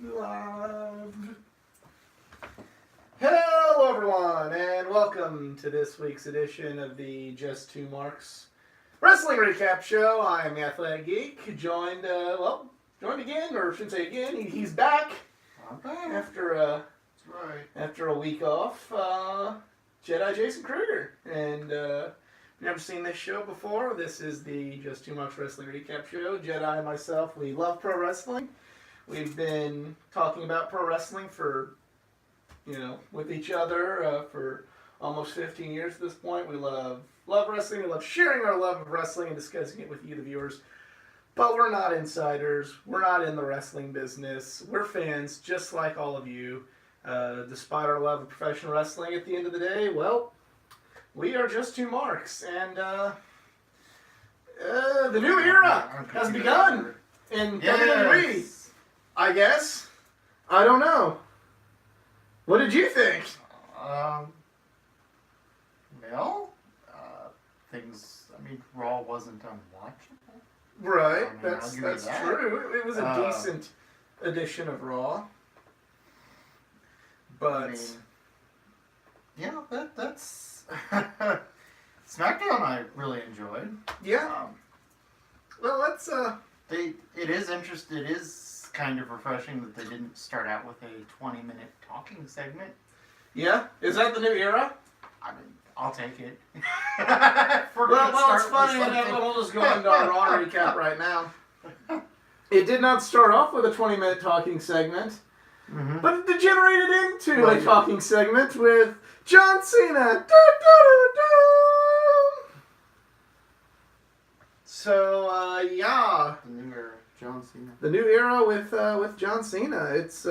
Live. Hello, everyone, and welcome to this week's edition of the Just Two Marks Wrestling Recap Show. I am the Athletic Geek, joined again, or I shouldn't say again, he's back. I'm back. After a week off, Jedi Jason Kruger. And if you've never seen this show before, this is the Just Two Marks Wrestling Recap Show. Jedi and myself, we love pro wrestling. We've been talking about pro wrestling with each other for almost 15 years at this point. We love wrestling. We love sharing our love of wrestling and discussing it with you, the viewers. But we're not insiders. We're not in the wrestling business. We're fans just like all of you. Despite our love of professional wrestling, at the end of the day, well, we are just two marks. And the new era has begun in WWE. I guess. I don't know. What did you think? Raw wasn't unwatchable. Right, that's true. It was a decent edition of Raw. But... that's... SmackDown I really enjoyed. Yeah. Well, let's... It is kind of refreshing that they didn't start out with a 20-minute talking segment. Yeah? Is that the new era? I mean, I'll take it. Well, it's funny, and we'll just go into our Raw recap right now. It did not start off with a 20-minute talking segment, but it degenerated into a talking segment with John Cena. So, yeah. The new era, John Cena. The new era with John Cena. It's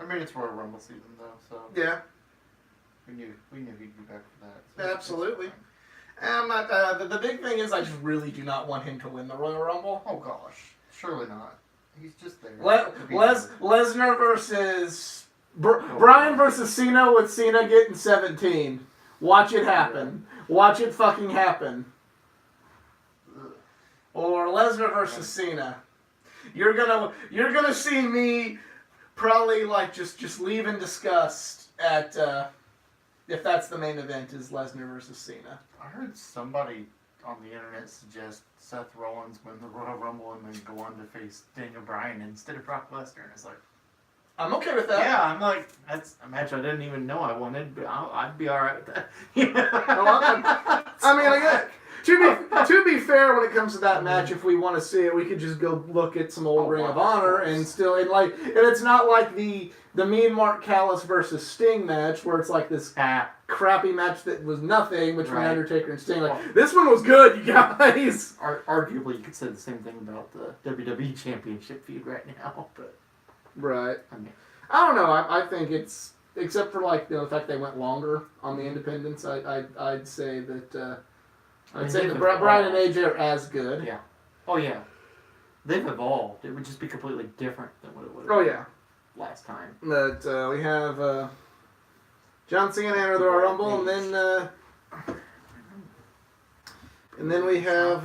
it's Royal Rumble season though, so yeah. We knew he'd be back for that. So absolutely. And the big thing is, I just really do not want him to win the Royal Rumble. Oh gosh, surely not. He's just there. Lesnar versus Bryan versus Cena with Cena getting 17. Watch it happen. Watch it fucking happen. Or Lesnar versus Cena. You're gonna see me probably just leave in disgust at if that's the main event is Lesnar versus Cena. I heard somebody on the internet suggest Seth Rollins win the Royal Rumble and then go on to face Daniel Bryan instead of Brock Lesnar, and it's like, I'm okay with that. Yeah, I'm like, that's a match I didn't even know I wanted, but I'd be alright with that. To be fair, when it comes to that match, if we want to see it, we could just go look at some old Ring of Honor and it's not like the Mean Mark Callis versus Sting match where it's like this crappy match that was nothing between Undertaker and Sting. This one was good, you guys. Arguably, you could say the same thing about the WWE Championship feud right now, but. Right. I don't know. I think it's, except for the fact they went longer on the independents. I'd say that Bryan and AJ are as good. Yeah. Oh yeah. They've evolved. It would just be completely different than what it would. Last time. But we have John Cena enter the Royal Rumble, and then we have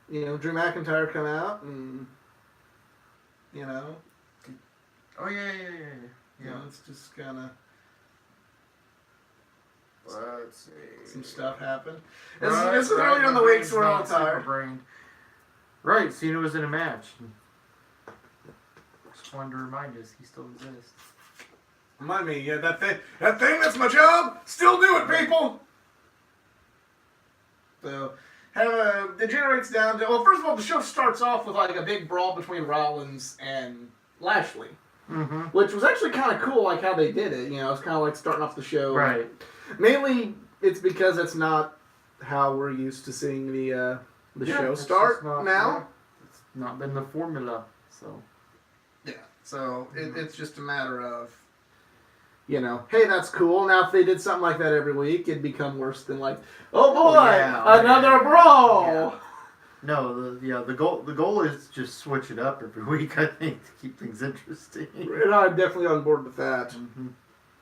Drew McIntyre come out and Oh, yeah. It's just kind of... Let's see. Some stuff happened. This is earlier in the week, so we're all tired. Right, Cena was in a match. Just wanted to remind us he still exists. Remind me, that thing, that's my job! Still do it, people! So, degenerates down to... Well, first of all, the show starts off with a big brawl between Rollins and Lashley. Mm-hmm. Which was actually kind of cool, how they did it. It's kind of starting off the show. Right. Mainly, it's because it's not how we're used to seeing the show start now. It's not been the formula, so. Yeah, so it's just a matter of, hey, that's cool. Now, if they did something like that every week, it'd become worse than oh boy, another brawl. Yeah. No, the goal is to just switch it up every week, I think, to keep things interesting. And I'm definitely on board with that. Mm-hmm.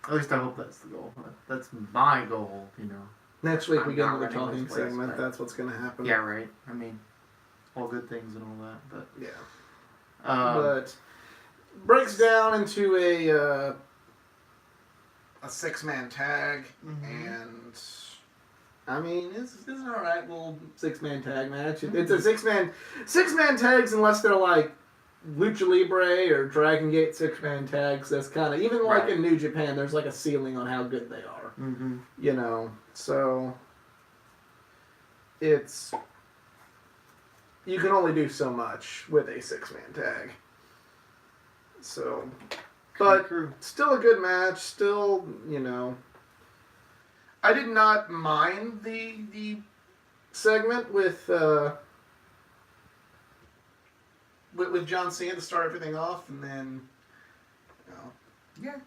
At least I hope that's the goal. That's my goal, Next week we get into the talking segment. That's what's going to happen. Yeah, right. All good things and all that, but... Yeah. But breaks down into a 6-man tag, and I mean, it's an alright little 6-man tag match. It's a 6-man tags unless they're like Lucha Libre or Dragon Gate 6-man tags. That's kind of, even like in New Japan, there's like a ceiling on how good they are. You know, so it's, you can only do so much with a 6-man tag. So, but still a good match. Still, you know, I did not mind the segment with John Cena to start everything off, and then, you know,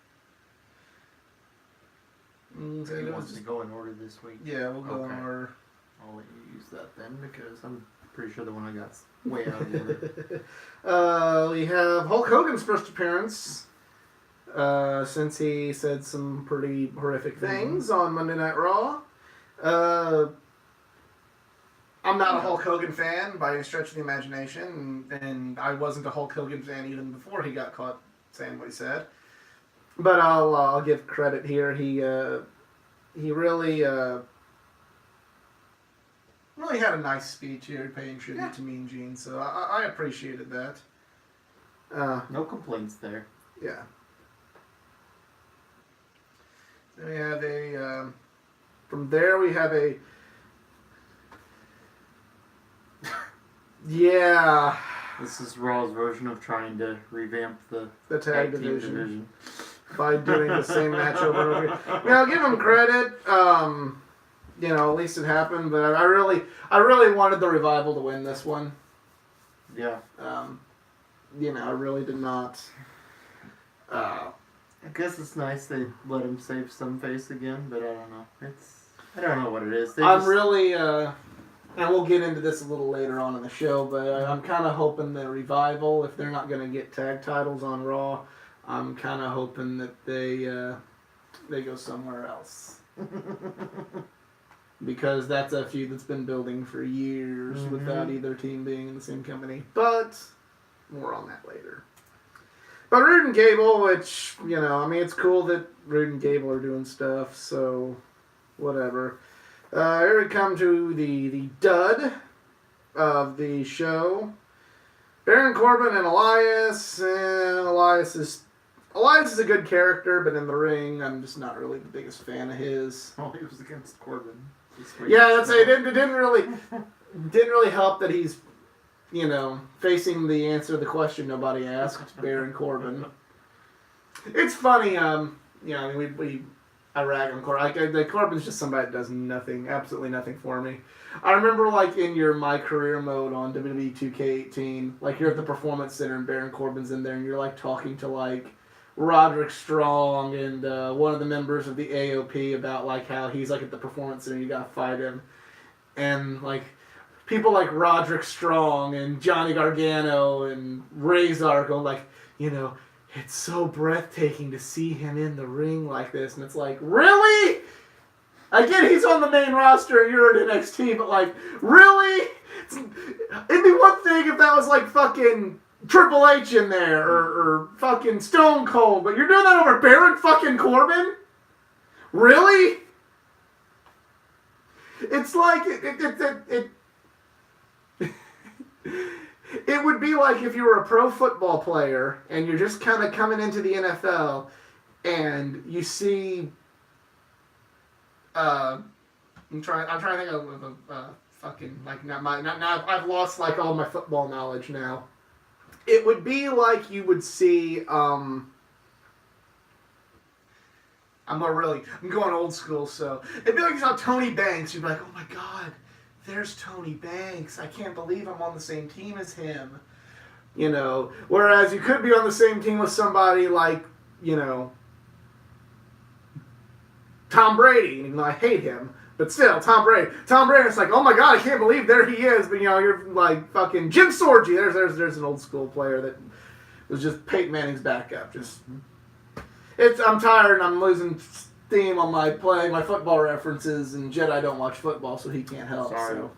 So he wants to go in order this week. Yeah, we'll go in order. I'll let you use that then, because I'm pretty sure the one I got's way out of order. We have Hulk Hogan's first appearance, since he said some pretty horrific things on Monday Night Raw. I'm not a Hulk Hogan fan by any stretch of the imagination, and I wasn't a Hulk Hogan fan even before he got caught saying what he said. But I'll give credit here. He really really had a nice speech here, paying tribute to Mean Gene. So I appreciated that. No complaints there. Yeah. Then we have from there we have a. Yeah. This is Raw's version of trying to revamp the tag division. By doing the same match over and over again. You know, give him credit. You know, at least it happened. But I really wanted the Revival to win this one. Yeah. You know, I really did not. I guess it's nice they let him save some face again, but I don't know. I don't know what it is. Really, and we'll get into this a little later on in the show, but I'm kind of hoping the Revival, if they're not going to get tag titles on Raw, I'm kind of hoping that they go somewhere else. Because that's a feud that's been building for years without either team being in the same company. But more on that later. But Rude and Gable, which, you know, I mean, it's cool that Rude and Gable are doing stuff, so whatever. Here we come to the dud of the show. Baron Corbin and Elias. Elias is a good character, but in the ring, I'm just not really the biggest fan of his. Oh, he was against Corbin. Yeah, that's it. It didn't really help that he's, you know, facing the answer to the question nobody asked, Baron Corbin. It's funny, you know, I mean, I rag on Corbin. Corbin's just somebody that does nothing, absolutely nothing for me. I remember, like, in your My Career mode on WWE 2K18, like, you're at the Performance Center and Baron Corbin's in there, and you're, like, talking to, like, Roderick Strong and one of the members of the AOP about, like, how he's, like, at the Performance Center, you gotta fight him. And, like, people like Roderick Strong and Johnny Gargano and Razor go, like, you know, it's so breathtaking to see him in the ring like this. And it's like, really? I get he's on the main roster and you're at NXT, but like, really? It'd be one thing if that was like fucking Triple H in there or fucking Stone Cold, but you're doing that over Baron fucking Corbin? Really? It's like, it would be like if you were a pro football player and you're just kind of coming into the NFL and you see, I'm trying to think of fucking, like, now I've lost, like, all my football knowledge now. It would be like you would see, I'm going old school, so it'd be like you saw Tony Banks, you'd be like, oh my god, there's Tony Banks. I can't believe I'm on the same team as him. You know, whereas you could be on the same team with somebody like, you know, Tom Brady. And I hate him, but still, Tom Brady. Tom Brady, it's like, oh my god, I can't believe there he is. But, you know, you're like fucking Jim Sorgi. There's an old school player that was just Peyton Manning's backup. I'm tired and I'm losing steam on my football references, and Jedi don't watch football, so he can't help. Sorry. So,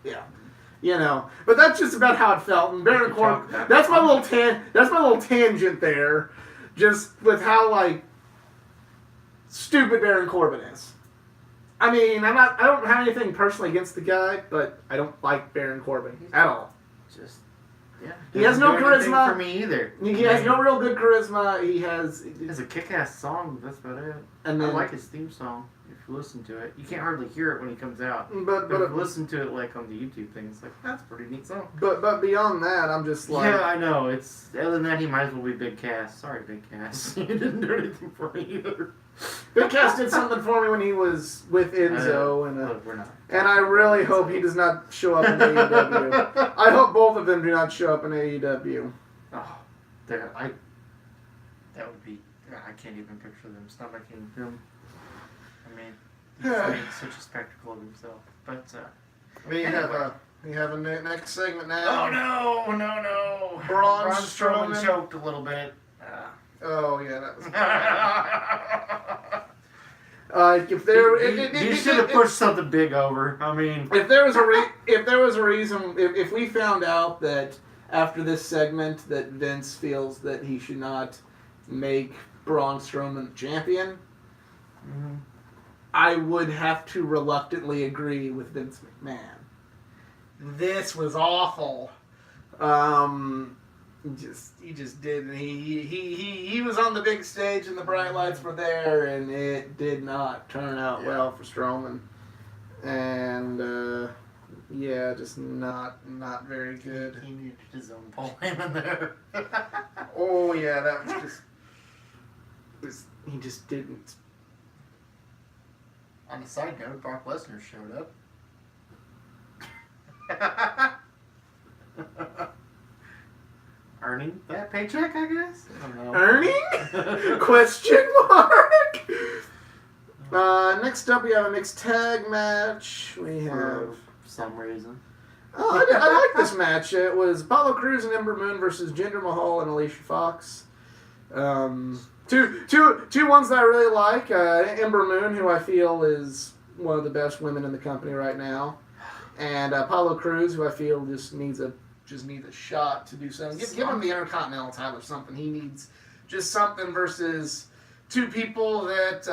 yeah. You know, but that's just about how it felt. And Baron Corbin, that's my little tangent there, just with how like stupid Baron Corbin is. I mean, I don't have anything personally against the guy, but I don't like Baron Corbin at all. Just yeah, he has no charisma for me either. He has no real good charisma. He has a kick-ass song. That's about it. And then, I like his theme song. If you listen to it, you can't hardly hear it when he comes out. But if you listen to it like on the YouTube thing, it's like that's a pretty neat song. But beyond that, I'm just like yeah, I know. It's other than that, he might as well be Big Cass. Sorry, Big Cass. You didn't do anything for me either. Big Cass did something for me when he was with Enzo, we're not. And I really hope he does not show up in AEW. I hope both of them do not show up in AEW. Oh, that would be. I can't even picture them stomaching him. I mean, he's made such a spectacle of himself. But we have a next segment now. Oh no! Braun Strowman choked a little bit. Oh yeah, that was. If there, you should have pushed something big over. I mean, if there was a reason, if we found out that after this segment that Vince feels that he should not make Braun Strowman champion, I would have to reluctantly agree with Vince McMahon. This was awful. He just didn't. He was on the big stage and the bright lights were there, and it did not turn out well for Strowman. And just not very good. He needed his own Paul Heyman there. Oh yeah, that was he just didn't. On a side note, Brock Lesnar showed up. Earning that paycheck, I guess? I don't know. Earning? Question mark? Next up, we have a mixed tag match. We have... For some reason. Oh, I like this match. It was Apollo Cruz and Ember Moon versus Jinder Mahal and Alicia Fox. Two ones that I really like. Ember Moon, who I feel is one of the best women in the company right now. And Apollo Cruz, who I feel just needs a shot to do something. Give him the Intercontinental title or something. He needs just something versus two people that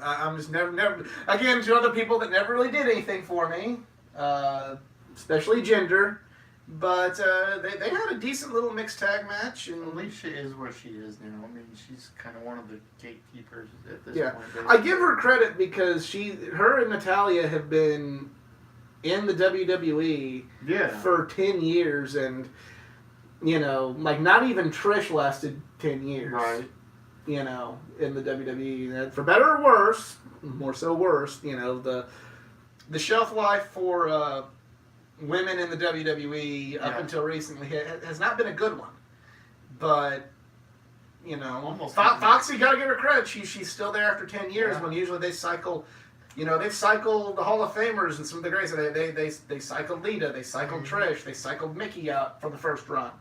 I'm just never. Again, two other people that never really did anything for me, especially Jinder. But they had a decent little mixed tag match. And Alicia is where she is now. I mean, she's kind of one of the gatekeepers at this point. I give her credit because her and Natalya have been in the WWE for 10 years, and like not even Trish lasted 10 years. Right. In the WWE, for better or worse, more so worse. The shelf life for women in the WWE up until recently has not been a good one. But Foxy, gotta give her credit. She's still there after 10 years when usually they cycle. They cycled the Hall of Famers and some of the greats. They cycled Lita, they cycled Trish, they cycled Mickey out for the first run.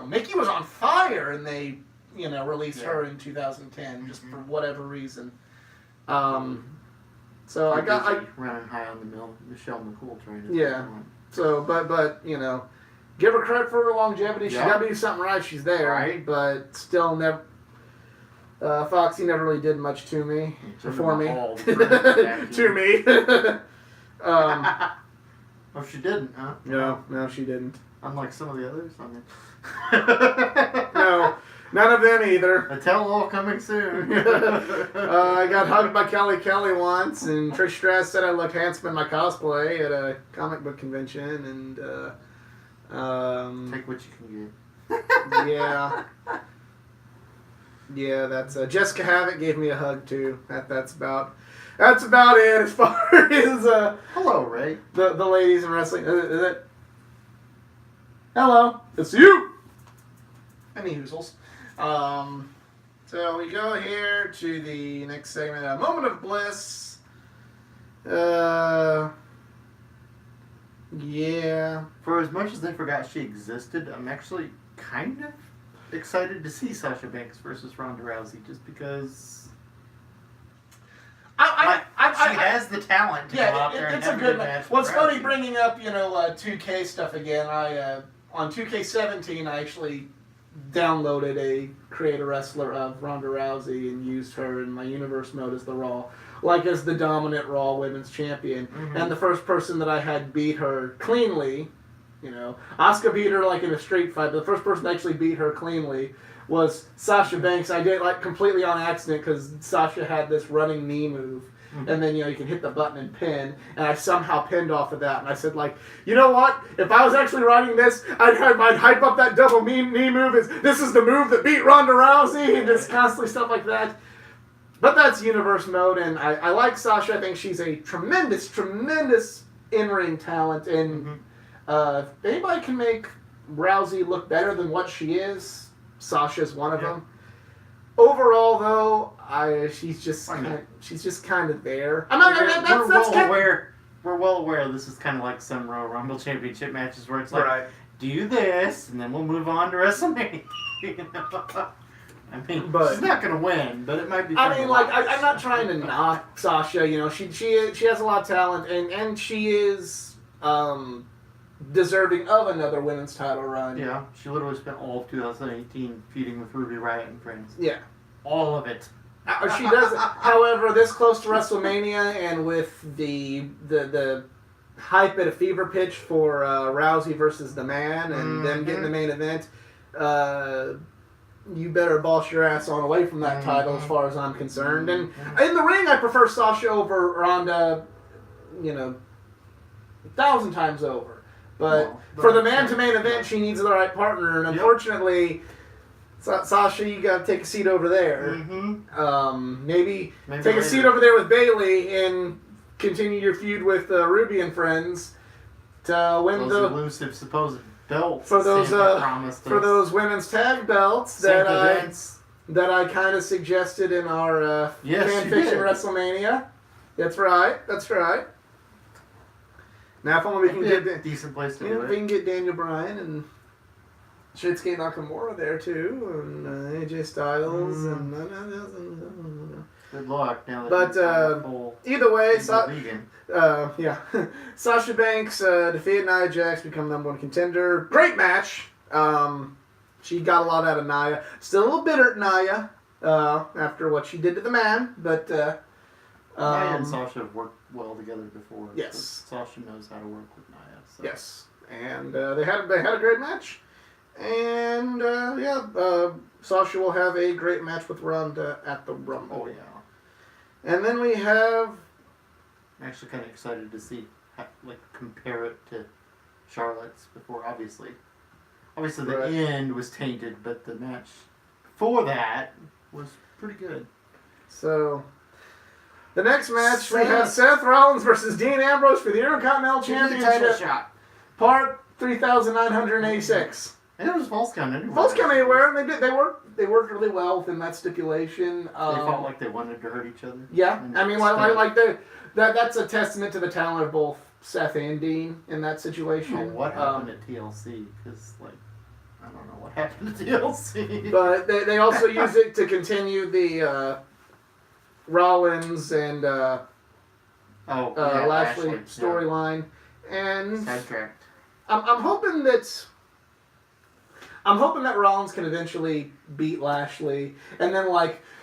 Mickey was on fire, and they released her in 2010 just for whatever reason. So I running high on the Michelle McCool train. So but give her credit for her longevity. She got to do something right. She's there, right? But still never. Foxy never really did much to me. For me. To me. Oh, she didn't, huh? No, she didn't. Unlike some of the others. I mean. No, none of them either. A tell-all coming soon. I got hugged by Kelly once, and Trish Stratus said I looked handsome in my cosplay at a comic book convention, and take what you can get. Yeah, that's Jessica Havoc gave me a hug too. That's about it as far as hello, Ray. The ladies in wrestling. Is it? Hello, it's you. Any hoozles. So we go here to the next segment, a moment of bliss. Yeah. For as much as they forgot she existed, I'm actually kind of excited to see Sasha Banks versus Ronda Rousey, just because has the talent to go out there and it's have a good match. match. Well, it's funny bringing up 2K stuff again. I on 2K17 I actually downloaded a Create a Wrestler of Ronda Rousey and used her in my universe mode as the Raw, like as the dominant Raw Women's Champion. Mm-hmm. And the first person that I had beat her cleanly, Asuka beat her like in a street fight, but the first person that actually beat her cleanly was Sasha Banks. I did it like completely on accident because Sasha had this running knee move. Mm-hmm. And then, you can hit the button and pin. And I somehow pinned off of that. And I said, you know what? If I was actually writing this, I'd hype up that double knee move as this is the move that beat Ronda Rousey. And just constantly stuff like that. But that's universe mode. And I like Sasha. I think she's a tremendous, tremendous in-ring talent. And if anybody can make Rousey look better than what she is, Sasha's one of them. Overall, though, she's just kind of there. We're well aware this is kind of like some Royal Rumble Championship matches where it's like, do this, and then we'll move on to WrestleMania. I mean, she's not going to win, but it might be fun. I'm not trying to knock Sasha. She has a lot of talent, and she is deserving of another women's title run. Yeah, she literally spent all of 2018 feuding with Ruby Riott and friends. Yeah. All of it. She does. However, this close to WrestleMania and with the hype at a fever pitch for Rousey versus the Man and them getting the main event, you better boss your ass on away from that title as far as I'm concerned. And in the ring, I prefer Sasha over Ronda, 1,000 times over. But for the man-to-main event, she needs the right partner, and unfortunately, Sasha, you got to take a seat over there. Mm-hmm. Maybe take later. A seat over there with Bayley and continue your feud with Ruby and friends to win the elusive supposed belts for those women's tag belts that I kind of suggested in our fan fiction WrestleMania. That's right. Now, if only we can get a decent place to do it. We can get Daniel Bryan and Shinsuke Nakamura there too, and AJ Styles and good luck. Now but either way, Sasha Banks defeated Nia Jax, become number one contender. Great match. She got a lot out of Nia. Still a little bitter at Nia after what she did to the Man, but Nia and Sasha have worked well together before. Yes, Sasha knows how to work with Nia. So. Yes, and they had a great match. And, Sasha will have a great match with Ronda at the Rumble. Oh, yeah. And then we have... I'm actually kind of excited to see, compare it to Charlotte's before, obviously. Obviously, the end was tainted, but the match before that was pretty good. So, the next match, we have Seth Rollins versus Dean Ambrose for the Intercontinental Championship. Shot. Part 3,986. And it was false count anywhere. False count anywhere, and they worked really well within that stipulation. They felt like they wanted to hurt each other. Yeah, I mean, that's a testament to the talent of both Seth and Dean in that situation. I don't know what happened at TLC, because I don't know what happened to TLC. But they also use it to continue the Rollins and Lashley storyline, and sidetracked. I'm hoping that Rollins can eventually beat Lashley, and then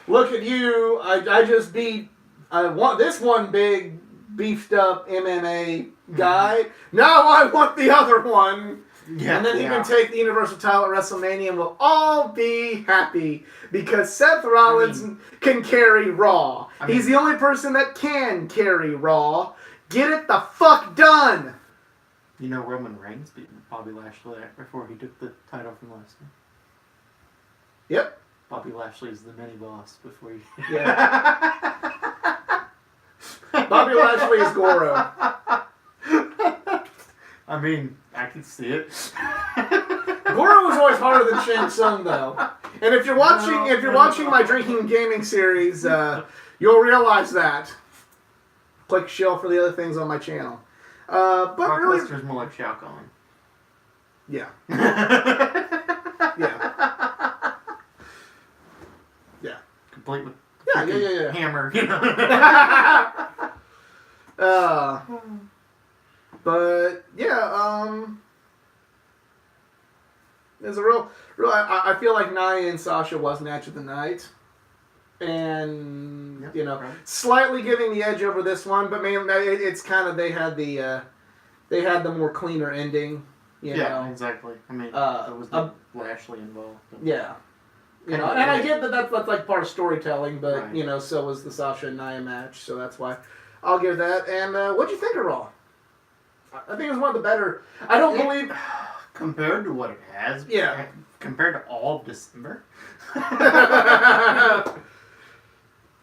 look at you, I just beat this one big beefed up MMA guy. Now I want the other one. Yeah, and then he can take the Universal title at WrestleMania and we'll all be happy because Seth Rollins can carry Raw. He's the only person that can carry Raw. Get it the fuck done! Roman Reigns beat Bobby Lashley before he took the title from Lesnar. Yep. Bobby Lashley's the mini boss before he... Yeah. Bobby Lashley is Goro. I can see it. Goro was always harder than Shang Tsung, though. And if you're watching my drinking and gaming series, you'll realize that. Click shell for the other things on my channel. But Brock really, Lesnar's more like Shao Kahn. Yeah. Yeah. Complete with yeah. hammer. But yeah, there's a real. I feel like Nia and Sasha was match of the night, and slightly giving the edge over this one. But man, it's kind of they had the more cleaner ending. You know? Exactly. I mean, there was no Lashley involved. Yeah. And I get that's like part of storytelling, but right. So was the Sasha and Nia match, so that's why I'll give that. And what'd you think of Raw? I think it was one of the better. I don't believe compared to what it has. Yeah. Compared to all of December.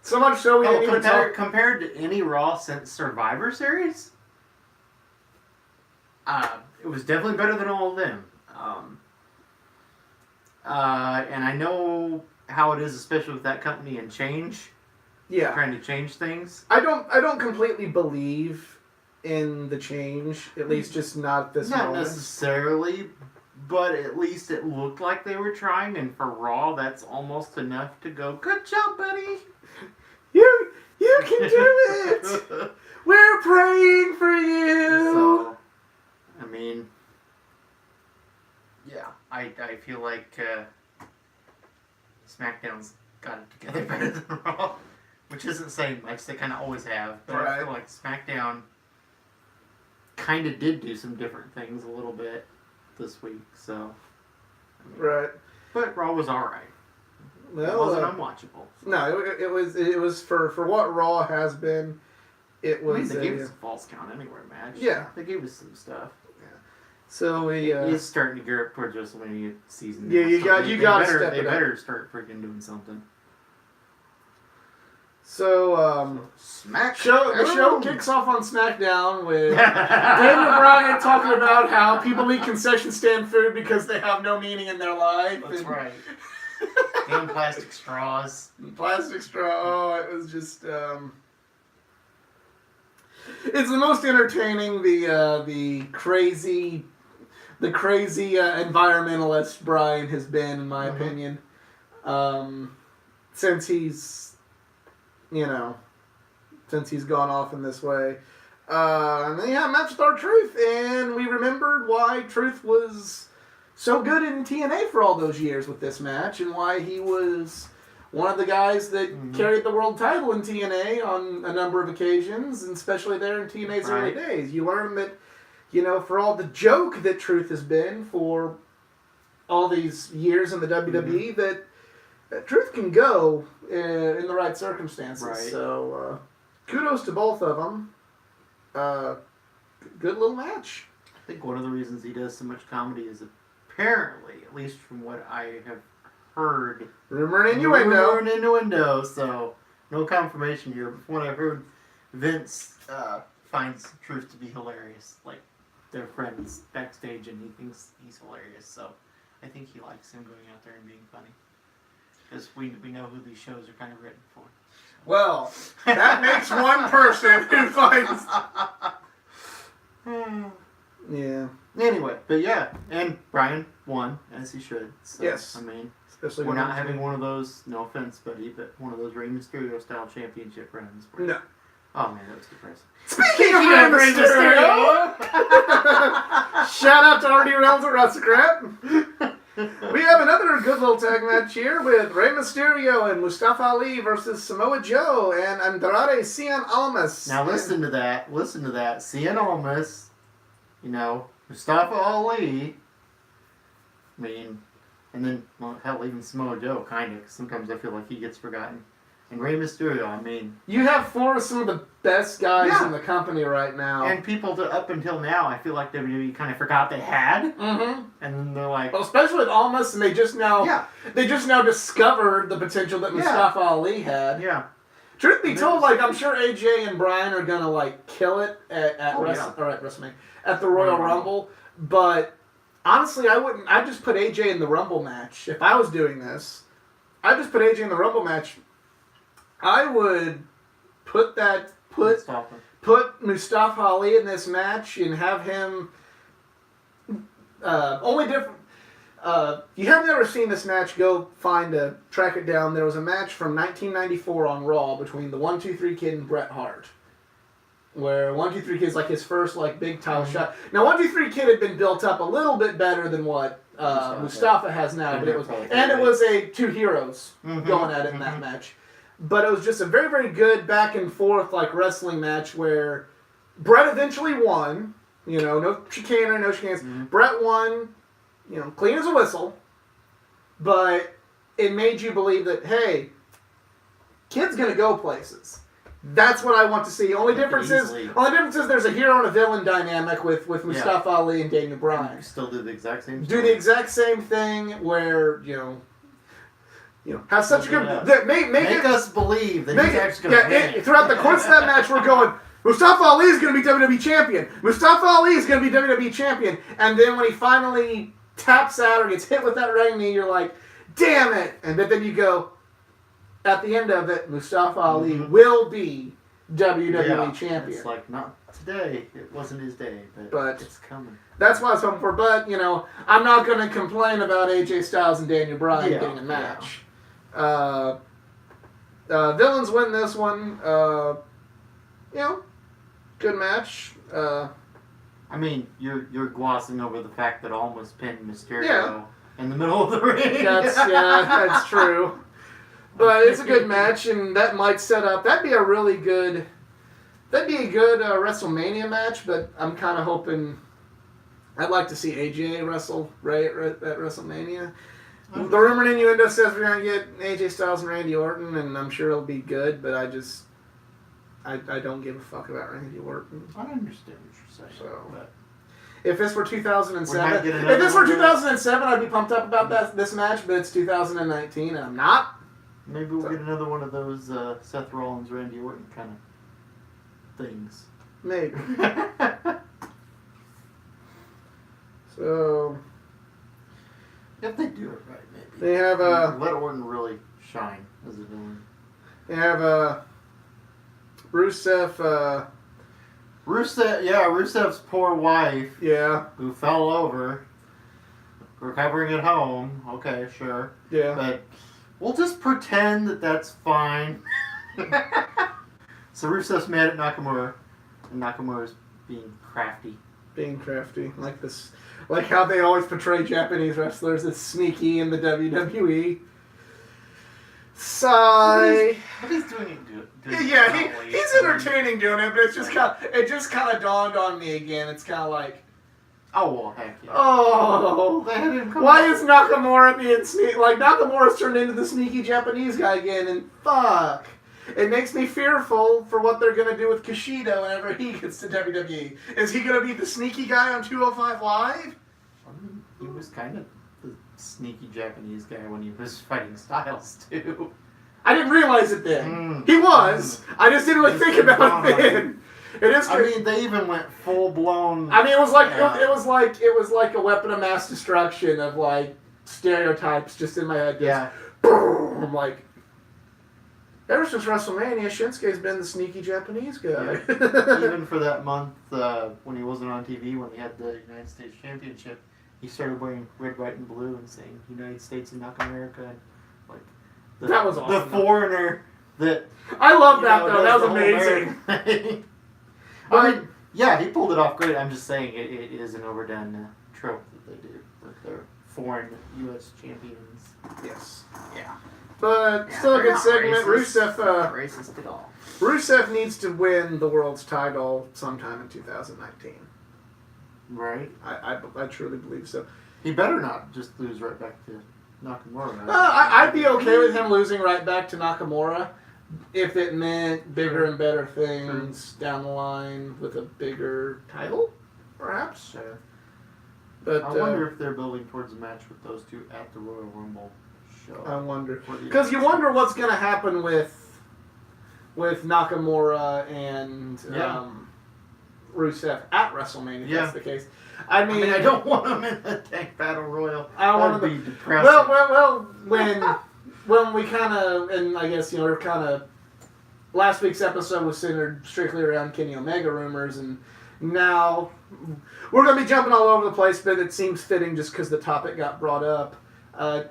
So much so we didn't even talk. Compared to any Raw since Survivor Series. It was definitely better than all of them. And I know how it is, especially with that company and change. Yeah. Trying to change things. I don't completely believe in the change. At least just not at this moment. Not necessarily, but at least it looked like they were trying. And for Raw, that's almost enough to go, good job, buddy. You can do it. We're praying for you. So, I mean, yeah, I feel like SmackDown's got it together better than Raw, which isn't saying much. They kind of always have, but I feel like SmackDown kind of did do some different things a little bit this week. So, I mean, right, but Raw was all right. Well, it wasn't unwatchable. No, it was for what Raw has been. It was. I mean, they gave us a false count anywhere match. Yeah, they gave us some stuff. So he's starting to gear up towards WrestleMania season. Yeah, you got to step it up. They better start freaking doing something. So the show kicks off on SmackDown with Daniel Bryan talking about how people eat concession stand food because they have no meaning in their life. That's right. Damn plastic straws. Plastic straw. Oh, it was just. It's the most entertaining. The crazy environmentalist Bryan has been, in my opinion, since he's gone off in this way. And then match with R-Truth, and we remembered why Truth was so good in TNA for all those years with this match, and why he was one of the guys that carried the world title in TNA on a number of occasions, and especially there in TNA's early days. You learn that, for all the joke that Truth has been for all these years in the WWE, that Truth can go in the right circumstances. Right. So, kudos to both of them. Good little match. I think one of the reasons he does so much comedy is apparently, at least from what I have heard, Rumor and innuendo. So no confirmation here, but from what I've heard, Vince finds Truth to be hilarious. Like, they're friends backstage and he thinks he's hilarious, so I think he likes him going out there and being funny. Because we know who these shows are kind of written for. Well, that makes one person who finds... Yeah. Anyway, but yeah, and Bryan won, as he should. So, yes. I mean, especially we're not having one of those, no offense, buddy, but one of those Rey Mysterio style championship runs. No. Oh man, that was depressing. Speaking of Rey Mysterio! Shout out to RD Realms at WrestleCrap. We have another good little tag match here with Rey Mysterio and Mustafa Ali versus Samoa Joe and Andrade Cien Almas. Now listen to that. Cien Almas, Mustafa Ali. I mean, and then, well, hell, even Samoa Joe, kind of. Sometimes I feel like he gets forgotten. And Rey Mysterio, I mean... You have four of some of the best guys in the company right now. And people up until now, I feel like WWE kind of forgot they had. Mm-hmm. And then they're like... Well, especially with Almas, and they just now discovered the potential that Mustafa Ali had. Yeah. Truth be told, I'm sure AJ and Bryan are gonna, kill it at WrestleMania, at the Royal Rumble. But, honestly, I'd just put AJ in the Rumble match. If I was doing this, I'd just put AJ in the Rumble match. I would put Mustafa Ali in this match and have him only different. You have never seen this match, go track it down. There was a match from 1994 on Raw between the 1-2-3 Kid and Bret Hart. where 1-2-3 Kid's like his first like big title shot. Now 1-2-3 Kid had been built up a little bit better than what Mustafa has now, but it was a two heroes going at it in that match. But it was just a very, very good back and forth like wrestling match where Brett eventually won. You know, no chicanery, no chicanes. Brett won, you know, clean as a whistle. But it made you believe that, hey, Kid's gonna go places. That's what I want to see. Only difference is there's a hero and a villain dynamic with Mustafa Ali and Daniel Bryan. Still do the exact same. Do the exact same thing where you know have such a good make us believe that he's actually going to win. Throughout the course of that match, we're going. Mustafa Ali is going to be WWE champion. Mustafa Ali is going to be WWE champion. And then when he finally taps out or gets hit with that right knee, you're like, damn it! And then you go. At the end of it, Mustafa Ali will be WWE champion. It's like, not today. It wasn't his day, but it's coming. That's what I was hoping for. But, you know, I'm not going to complain about AJ Styles and Daniel Bryan getting a match. Villains win this one. You know, good match. I mean, you're glossing over the fact that almost pinned Mysterio in the middle of the ring. That's true. But it's a good match, and that might set up. That'd be a good WrestleMania match. But I'm kind of hoping. I'd like to see AJ wrestle right at WrestleMania. The rumor and innuendo says we're gonna get AJ Styles and Randy Orton, and I'm sure it'll be good. But I don't give a fuck about Randy Orton. I understand what you're saying. So, if this were 2007, I'd be pumped up about this match. But it's 2019, and I'm not. Maybe we'll get another one of those Seth Rollins, Randy Orton kind of things. Maybe. So, if they do it right, maybe. They have let Orton really shine as a villain. They have Rusev. Rusev's poor wife. Yeah. Who fell over, recovering at home. Okay, sure. Yeah. But we'll just pretend that that's fine. So Rusev's mad at Nakamura, and Nakamura's being crafty. Like this, like how they always portray Japanese wrestlers as sneaky in the WWE. Sigh. But he's doing it good. Yeah, he's entertaining doing it, but it just kind of dawned on me again. It's kind of like, oh, well, heck yeah. oh, they had him come why is Nakamura being sneaky? Like, Nakamura's turned into the sneaky Japanese guy again, and fuck. It makes me fearful for what they're going to do with Kushida whenever he gets to WWE. Is he going to be the sneaky guy on 205 Live? He was kind of the sneaky Japanese guy when he was fighting Styles, too. I didn't realize it then. He was. I just didn't really think about it then. It is. I mean, they even went full blown. I mean, it was like a weapon of mass destruction of like stereotypes just in my head. Yeah. Boom! I'm like, ever since WrestleMania, Shinsuke's been the sneaky Japanese guy. Yeah. Even for that month when he wasn't on TV, when he had the United States Championship, he started wearing red, white, and blue and saying "United States and not America." And, like, that was awesome. The foreigner that. I love that though. That was amazing. I mean, yeah, he pulled it off great. I'm just saying it is an overdone trope that they do with their foreign U.S. champions. Yes. Yeah. But still a good segment. Racist. Racist at all. Rusev needs to win the world's title sometime in 2019. Right. I truly believe so. He better not just lose right back to Nakamura. I'd be okay with him losing right back to Nakamura if it meant bigger and better things down the line with a bigger title, perhaps. Sure. But I wonder if they're building towards a match with those two at the Royal Rumble show. I wonder. Because you wonder what's going to happen with Nakamura and Rusev at WrestleMania, if that's the case. I mean, I don't want them in a tank battle royal. I don't want to them be depressing. Well, when we kind of, and I guess, we're kind of, last week's episode was centered strictly around Kenny Omega rumors, and now we're going to be jumping all over the place, but it seems fitting just because the topic got brought up.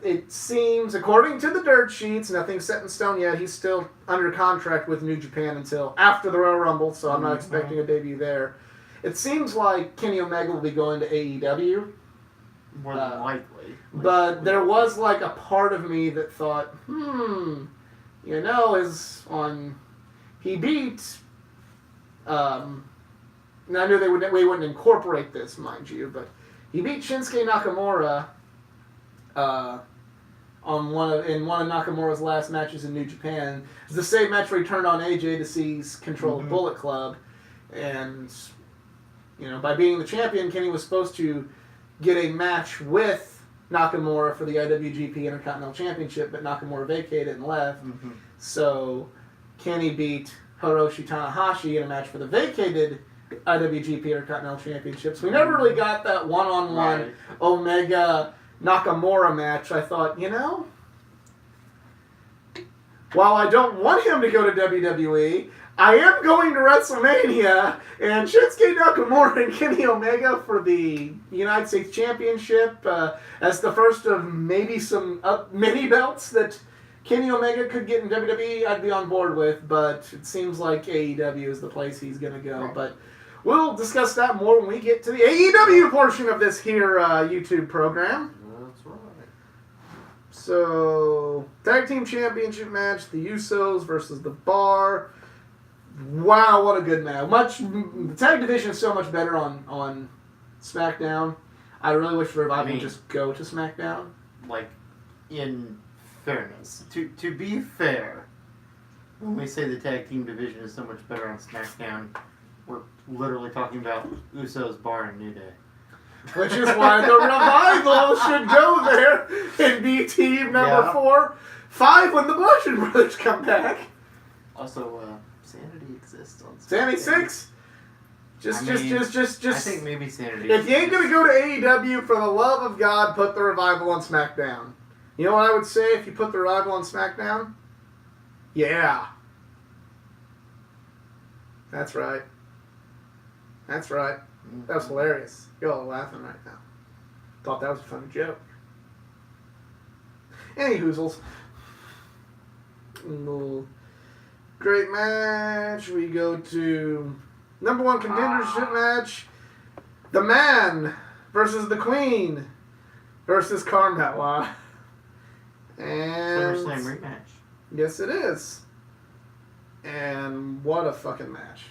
It seems, according to the dirt sheets, nothing's set in stone yet. He's still under contract with New Japan until after the Royal Rumble, so I'm not expecting a debut there. It seems like Kenny Omega will be going to AEW. More than likely. But there was like a part of me that thought, he beat. And I knew we wouldn't incorporate this, mind you, but he beat Shinsuke Nakamura in one of Nakamura's last matches in New Japan. It was the same match where he turned on AJ to seize control of Bullet Club, and by being the champion, Kenny was supposed to get a match with Nakamura for the IWGP Intercontinental Championship, but Nakamura vacated and left. So Kenny beat Hiroshi Tanahashi in a match for the vacated IWGP Intercontinental Championship. So we never really got that one-on-one Omega Nakamura match. I thought, while I don't want him to go to WWE, I am going to WrestleMania, and Shinsuke Nakamura and Kenny Omega for the United States Championship as the first of maybe some mini belts that Kenny Omega could get in WWE, I'd be on board with, but it seems like AEW is the place he's going to go. But we'll discuss that more when we get to the AEW portion of this here YouTube program. That's right. So, Tag Team Championship match, the Usos versus the Bar. Wow, what a good match. The tag division is so much better on SmackDown. I really wish Revival would just go to SmackDown. Like, in fairness, to be fair, when we say the tag team division is so much better on SmackDown, we're literally talking about Usos, Bar, and New Day. Which is why the Revival should go there and be team number 4, 5 when the Bludgeon Brothers come back. Also, Sanity exists on SmackDown. Sanity 6? Just. I think maybe Sanity. If you ain't gonna go to AEW, for the love of God, put the Revival on SmackDown. You know what I would say if you put the Revival on SmackDown? Yeah. That's right. That's right. That was hilarious. You're all laughing right now. Thought that was a funny joke. Any hoozles. Great match. We go to number 1 contendership match. The Man versus the Queen versus Carmella. And SummerSlam rematch. Yes, it is. And what a fucking match.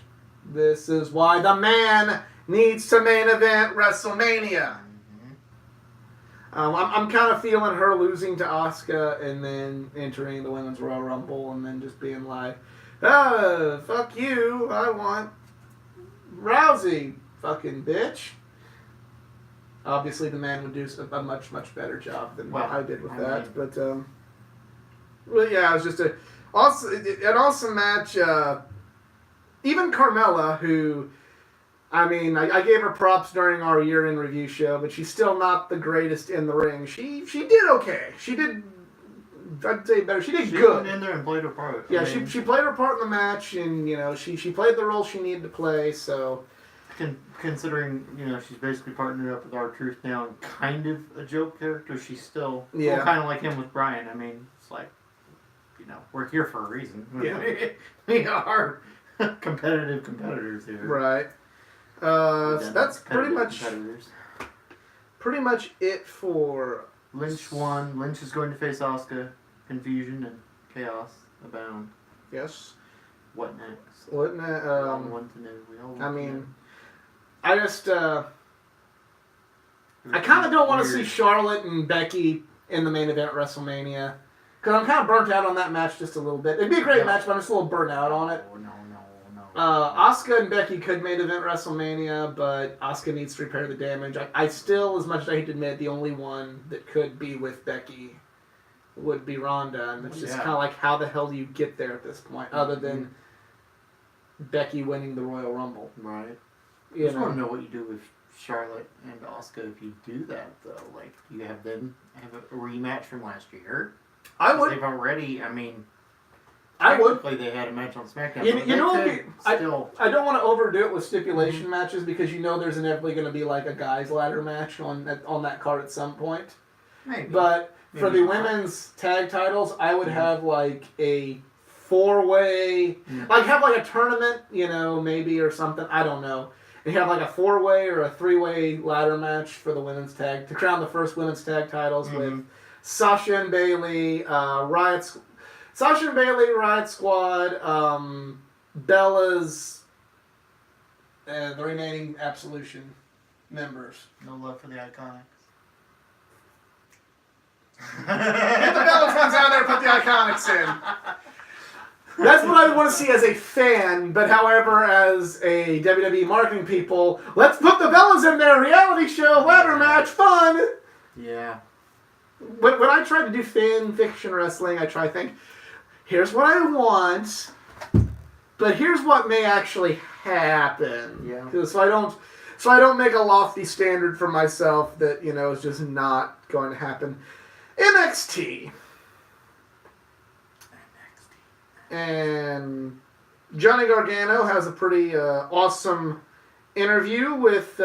This is why the Man needs to main event WrestleMania. I'm kind of feeling her losing to Asuka and then entering the Women's Royal Rumble and then just being like, fuck you, I want Rousey, fucking bitch. Obviously, the Man would do a much, much better job than what I did with that. But yeah, it was just an awesome match. Even Carmella, who, I gave her props during our year-end review show, but she's still not the greatest in the ring. She did okay. She did, I'd say better. She did good. She went in there and played her part. Yeah, she played her part in the match, and, she played the role she needed to play, so... Considering, she's basically partnered up with R-Truth now and kind of a joke character, she's still kind of like him with Bryan. It's like, we're here for a reason. Yeah. We are competitive competitors here. Right. So that's pretty much it for... Lynch won. Lynch is going to face Asuka. Confusion and chaos abound. Yes. What next? What next? We all want to know. I just, I kind of don't want to see Charlotte and Becky in the main event WrestleMania. Because I'm kind of burnt out on that match just a little bit. It'd be a great match, but I'm just a little burnt out on it. No. Asuka and Becky could main event WrestleMania, but Asuka needs to repair the damage. I still, as much as I hate to admit, the only one that could be with Becky would be Ronda. And it's just kind of like, how the hell do you get there at this point, other than Becky winning the Royal Rumble? Right. I just want to know what you do with Charlotte and Asuka if you do that, though. Like, you have them have a rematch from last year. I would. They've already, I would. They had a match on SmackDown. I don't want to overdo it with stipulation matches because there's inevitably going to be like a guys ladder match on that card at some point. Maybe. But for Maybe the not. women's tag titles, I would have like a 4-way, Yeah. like have like a tournament, maybe or something. I don't know. And have like a 4-way or a 3-way ladder match for the women's tag to crown the first women's tag titles with Sasha and Bayley, Riot Squad, Bella's, and the remaining Absolution members. No love for the Iconics. Get the Bella Twins out there and put the Iconics in. That's what I want to see as a fan, but however, as a WWE marketing people, let's put the Bellas in there, reality show, ladder match, fun! Yeah. When I try to do fan fiction wrestling, I try to think, here's what I want, but here's what may actually happen. Yeah. So I don't make a lofty standard for myself that, is just not going to happen. NXT. And Johnny Gargano has a pretty awesome interview with,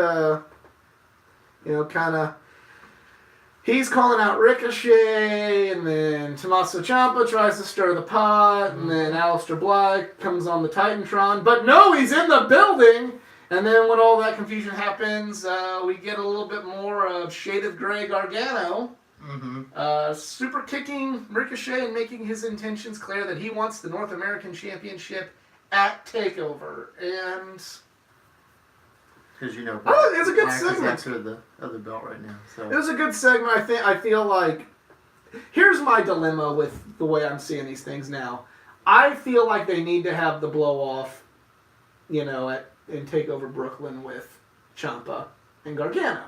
he's calling out Ricochet, and then Tommaso Ciampa tries to stir the pot, and then Aleister Black comes on the Titantron, but no, he's in the building! And then when all that confusion happens, we get a little bit more of shaded gray Gargano. Super kicking Ricochet and making his intentions clear that he wants the North American Championship at TakeOver. And because it's a good Black segment. is after the other belt right now. So It was a good segment. I feel like here's my dilemma with the way I'm seeing these things now. I feel like they need to have the blow off, in TakeOver Brooklyn with Ciampa and Gargano.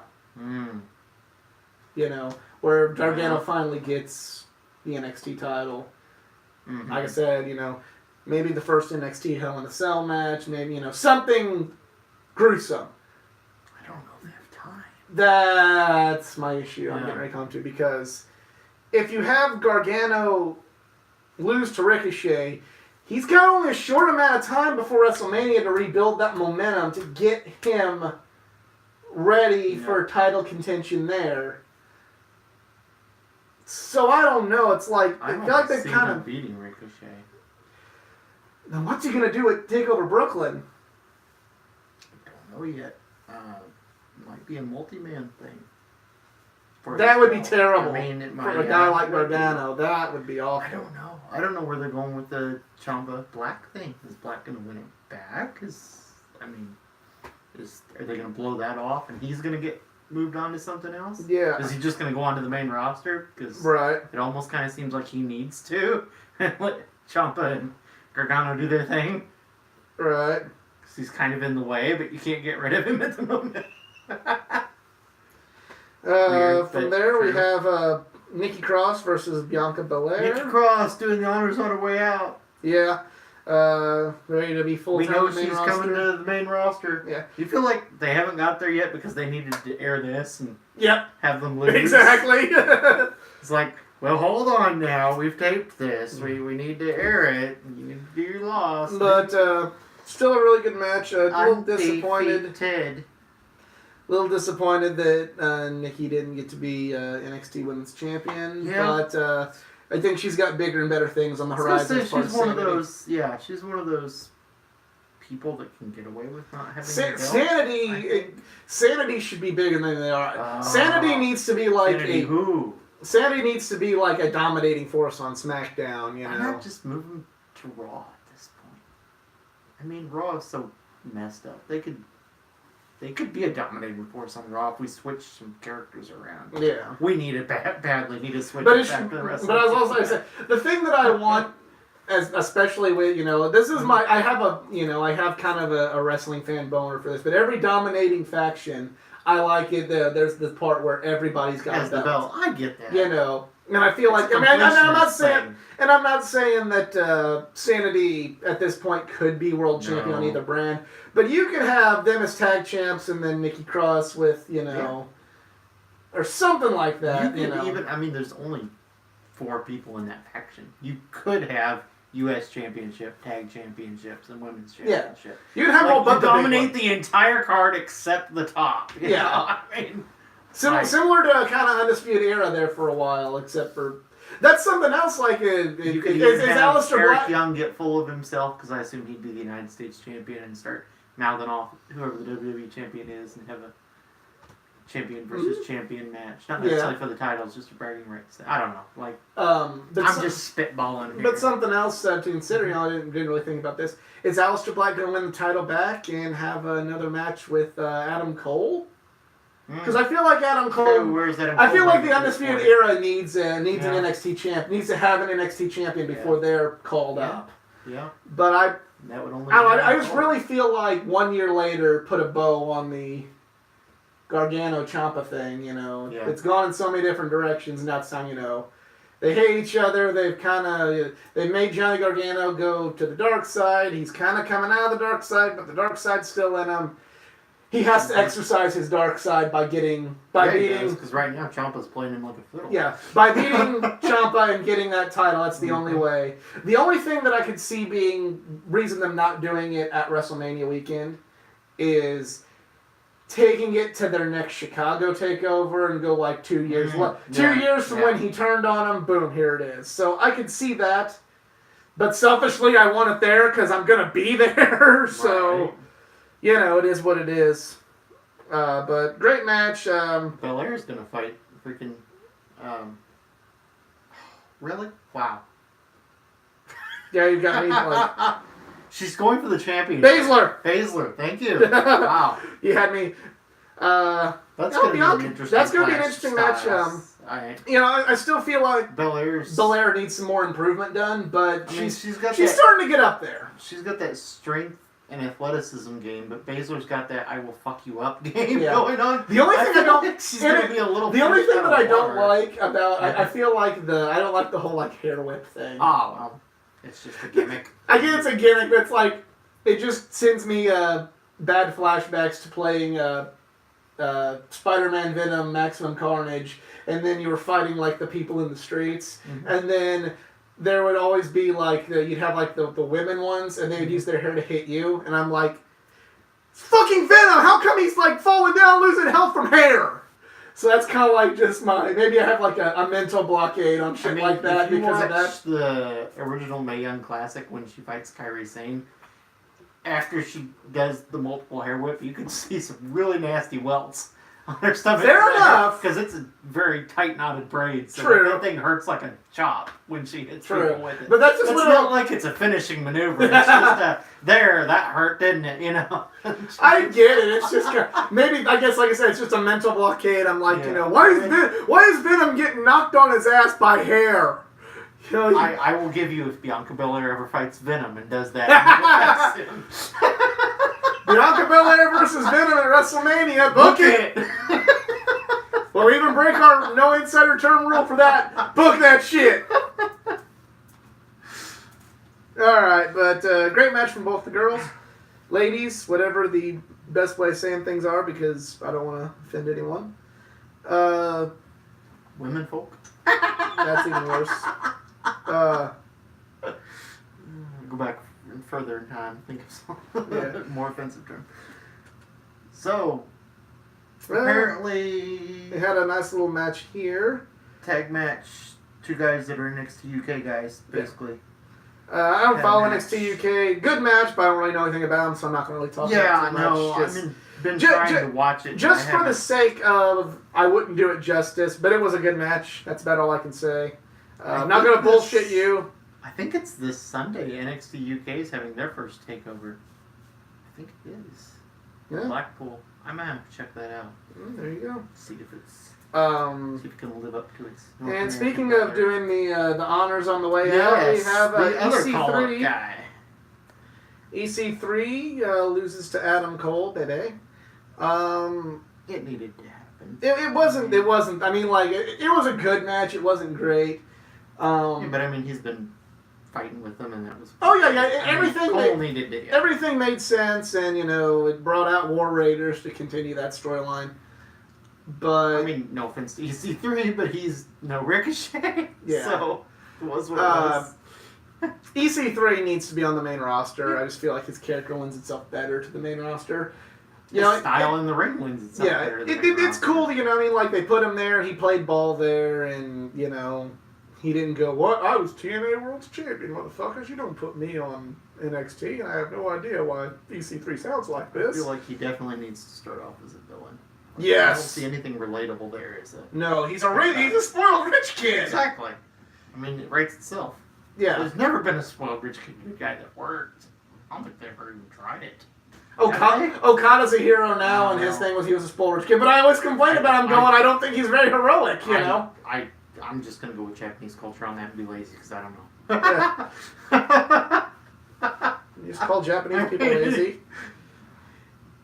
Where Gargano finally gets the NXT title. Like I said, maybe the first NXT Hell in a Cell match, maybe, something gruesome. I don't know if they have time. That's my issue I'm getting ready to come to, because if you have Gargano lose to Ricochet, he's got only a short amount of time before WrestleMania to rebuild that momentum to get him ready for title contention there. So I don't know. It's like I feel like they kind of beating Ricochet. Now what's he gonna do at TakeOver Brooklyn? I don't know yet. Might be a multi-man thing. That would be terrible. It might, for a guy like Gargano. That would be awful. I don't know. I don't know where they're going with the Ciampa Black thing. Is Black gonna win it back? Are they gonna blow that off and he's gonna get moved on to something else? Yeah. Is he just going to go on to the main roster? Because right. It almost kind of seems like he needs to let Ciampa and Gargano do their thing. Right. Because he's kind of in the way, but you can't get rid of him at the moment. From there, we have Nikki Cross versus Bianca Belair. Nikki Cross doing the honors on her way out. Yeah. Ready to be full-time. We know she's coming to the main roster. Yeah. You feel like they haven't got there yet because they needed to air this and have them lose? Exactly. It's like, well, hold on now. We've taped this. We need to air it. You need to do your loss. But still a really good match. A little disappointed. That Nikki didn't get to be NXT Women's Champion. Yeah. But I think she's got bigger and better things on the horizon. She's one of those. Yeah, she's one of those people that can get away with not having Sanity should be bigger than they are. Sanity needs to be like Sanity needs to be like a dominating force on SmackDown. Why not just move them to Raw at this point? Raw is so messed up. They could be a dominating force on Raw if we switch some characters around. Yeah. We need it badly. Need to switch back to the rest. But I was also saying, the thing that I want, especially with, this is I have kind of a wrestling fan boner for this, but every dominating faction, I like it. There's the part where everybody's got the belt. I get that. And I feel like, I'm not saying that Sanity at this point could be world champion on either brand, but you could have them as tag champs and then Nikki Cross with, or something like that. There's only 4 people in that faction. You could have U.S. Championship, Tag Championships, and Women's Championship. Yeah. You'd have all but dominate the entire card except the top. You know? Similar to kind of Undisputed Era there for a while, except for... That's something else, like, You could is have Aleister Eric Black... Young get full of himself, because I assume he'd be the United States champion and start mouthing off whoever the WWE champion is and have a champion versus champion match. Not necessarily for the titles, just a bragging rights. I don't know. Like, I'm just spitballing here. But something else to consider, you know, I didn't really think about this. Is Aleister Black going to win the title back and have another match with Adam Cole? Because I feel like Adam Cole. Where's Adam I Cole feel like the at Undisputed this point? Era needs an NXT champ. Needs to have an NXT champion before they're called up. Yeah. But that would only I just really feel like 1 year later, put a bow on the Gargano Ciampa thing. You know, it's gone in so many different directions. Now it's time, you know, they hate each other. They've made Johnny Gargano go to the dark side. He's kind of coming out of the dark side, but the dark side's still in him. He has to exercise his dark side by beating. Because right now Ciampa's playing him like a fiddle. Yeah, by beating Ciampa and getting that title. That's the only way. The only thing that I could see being reason them not doing it at WrestleMania weekend is taking it to their next Chicago takeover and go like 2 years. 2 years from when he turned on him. Boom, here it is. So I could see that, but selfishly I want it there because I'm gonna be there. So. Right. You know, it is what it is. But great match. Belair's going to fight freaking... really? Wow. Yeah, you've got me like... She's going for the championship. Baszler, thank you. Wow. You had me... That's going to be an interesting That's going to be an interesting match. You know, I still feel like Belair needs some more improvement done, but she's starting to get up there. She's got that strength and athleticism game, but Baszler's got that I will fuck you up game going on. The only thing I don't... She's going to be a little... The only thing that I don't like about... I feel like I don't like the whole, like, hair whip thing. Oh, well. It's just a gimmick. I get it's a gimmick, but it's like... It just sends me bad flashbacks to playing Spider-Man, Venom, Maximum Carnage, and then you were fighting, like, the people in the streets, and then... There would always be, like, you'd have, like, the women ones, and they would use their hair to hit you, and I'm like, fucking Venom! How come he's, like, falling down, losing health from hair? So that's kind of, like, just maybe I have, like, a mental blockade on shit like that because of that. If you watch the original Mae Young Classic when she fights Kairi Sane, after she does the multiple hair whip, you can see some really nasty welts on her stomach. Fair enough. Because it's a very tight knotted braid, so that thing hurts like a chop when she hits people with it. But that's just not like it's a finishing maneuver. It's just that hurt, didn't it? You know. I get it. It's just maybe I guess like I said, it's just a mental blockade. I'm like, you know, why is Venom getting knocked on his ass by hair? You know, I will give you if Bianca Belair ever fights Venom and does that. Bianca Belair versus Venom at WrestleMania. Book it. We'll even break our no insider term rule for that. Book that shit. Alright, but great match from both the girls. Ladies, whatever the best way of saying things are, because I don't want to offend anyone. Women folk? That's even worse. Go back further in time, think of some more offensive term. So, apparently... They had a nice little match here. Tag match, two guys that are NXT UK guys, basically. I don't follow NXT UK. Good match, but I don't really know anything about them, so I'm not going to really talk about it too much. I've been trying to watch it. Just for the sake of, I wouldn't do it justice, but it was a good match. That's about all I can say. I'm not going to bullshit you. I think it's this Sunday. NXT UK is having their first takeover. I think it is. Yeah. Blackpool. I might have to check that out. There you go. See if it's. See if it can live up to its. And speaking of doing the honors on the way out, we have the other EC3 guy. EC3 loses to Adam Cole, baby. It needed to happen. It wasn't. I mean, like it was a good match. It wasn't great. But I mean, he's been fighting with them, and that was. Oh yeah. Everything made sense, and it brought out War Raiders to continue that storyline. But I mean, no offense to EC3, but he's no Ricochet. Yeah. So it was what it was. EC3 needs to be on the main roster. I just feel like his character lends itself better to the main roster. You know, style in the ring lends itself yeah, better to the ring it's roster. cool. You know, I mean, like they put him there, and he played ball there, and you know, he didn't go, "What? I was TNA World Champion, motherfuckers! You don't put me on NXT, and I have no idea why EC3 sounds like I this." feel like he definitely needs to start off as a villain. Like, Yes. I don't see anything relatable there, is it? No, he's a spoiled rich kid. Exactly. I mean, it writes itself. Yeah. There's never been a spoiled rich kid guy that worked. I don't think they ever even tried it. Okada's a hero now, and his thing was he was a spoiled rich kid. But I always complain about him going, I don't think he's very heroic, you know? I'm just going to go with Japanese culture on that and be lazy because I don't know. Yeah. You just call Japanese people lazy?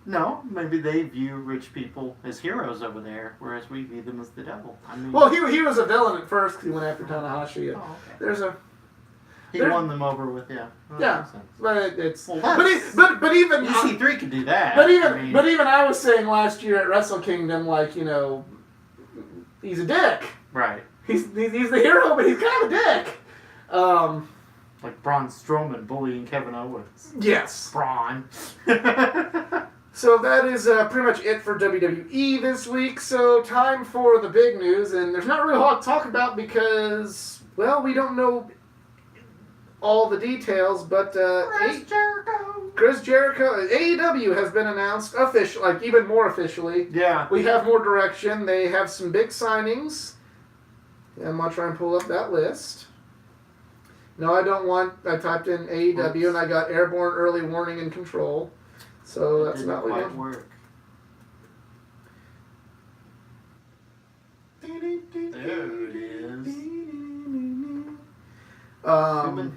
No, maybe they view rich people as heroes over there, whereas we view them as the devil. I mean, well, he was a villain at first. He went after Tanahashi. Oh, okay. He won them over with, yeah. Yeah, but it's well, but even EC3 could do that. But even I was saying last year at Wrestle Kingdom, like, you know, he's a dick. Right. He's the hero, but he's kind of a dick. Like Braun Strowman bullying Kevin Owens. Yes. Braun. So that is pretty much it for WWE this week. So time for the big news, and there's not really a lot to talk about because, well, we don't know all the details, but Chris Jericho, AEW has been announced official, like even more officially. Yeah. We have more direction. They have some big signings. I'm going to try and pull up that list. No, I don't want, I typed in AEW and I got Airborne Early Warning and Control. So that's not what quite work. There it is.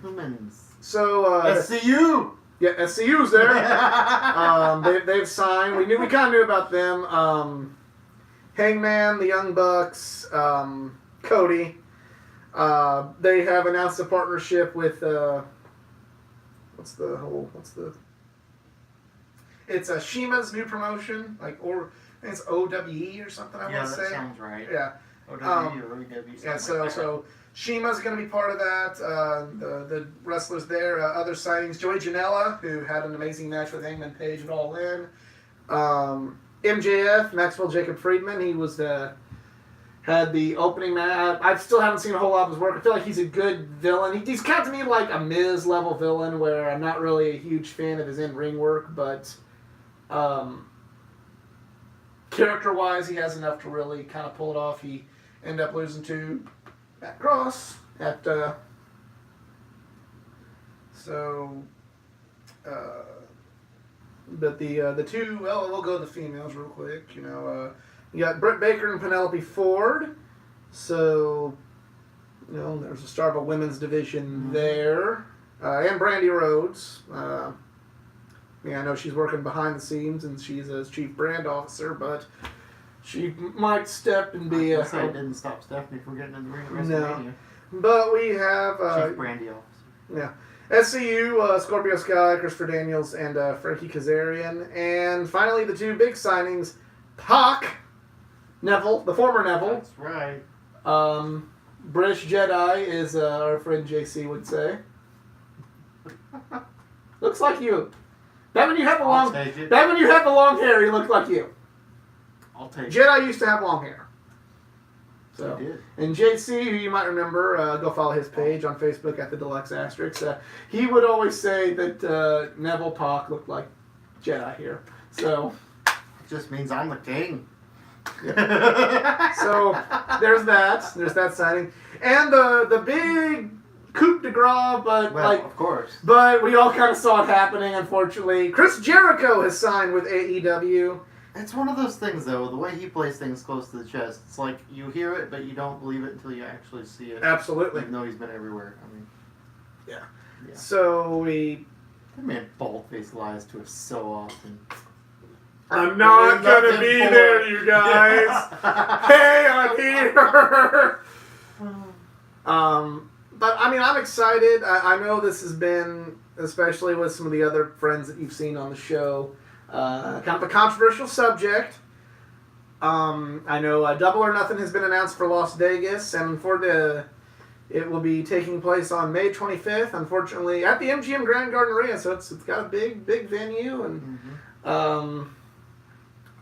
Humans. So SCU. Yeah, SCU's there. They've signed. We kind of knew about them. Hangman, the Young Bucks, Cody. They have announced a partnership with it's Shima's new promotion, or I think it's OWE or something. I want to say. Yeah, that sounds right. Yeah. OWE or OEW. Yeah. So Shima's going to be part of that. The wrestlers there. Other signings: Joey Janela, who had an amazing match with Hangman Page at All In. MJF, Maxwell Jacob Friedman. He was had the opening match. I still haven't seen a whole lot of his work. I feel like he's a good villain. He's kind of to me like a Miz level villain, where I'm not really a huge fan of his in-ring work, but character-wise, he has enough to really kind of pull it off. He ended up losing to Matt Cross at but the two, well, we'll go to the females real quick. You know, you got Britt Baker and Penelope Ford. So, you know, there's a start of a women's division there. And Brandy Rhodes. I know she's working behind the scenes and she's a chief brand officer, but she might step and be I say it didn't stop Stephanie from getting in the ring at WrestleMania. No. But we have Chief brandy officer. Yeah. SCU, Scorpio Sky, Christopher Daniels, and Frankie Kazarian. And finally, the two big signings, Pac, Neville, the former Neville. That's right. British Jedi, is our friend JC would say. Looks like you. That when you have the long hair, he looked like you. I'll take it. Jedi used to have long hair. So, He did. and JC, who you might remember, go follow his page on Facebook at the Deluxe Asterix. He would always say that Neville Pac looked like Jedi here. So It just means I'm the king. so there's that. There's that signing, and the big coup de grace, Of course. But we all kind of saw it happening. Unfortunately, Chris Jericho has signed with AEW. It's one of those things, though. The way he plays things close to the chest, it's like you hear it, but you don't believe it until you actually see it. Absolutely. Even though he's been everywhere. I mean, yeah. Yeah. So we. That man bald-faced lies to us so often. I'm not gonna be there, you guys. Hey, I'm here. But I mean, I'm excited. I know this has been, especially with some of the other friends that you've seen on the show, kind of a controversial subject. I know Double or Nothing has been announced for Las Vegas, and it will be taking place on May 25th. Unfortunately, at the MGM Grand Garden Arena, so it's got a big venue, and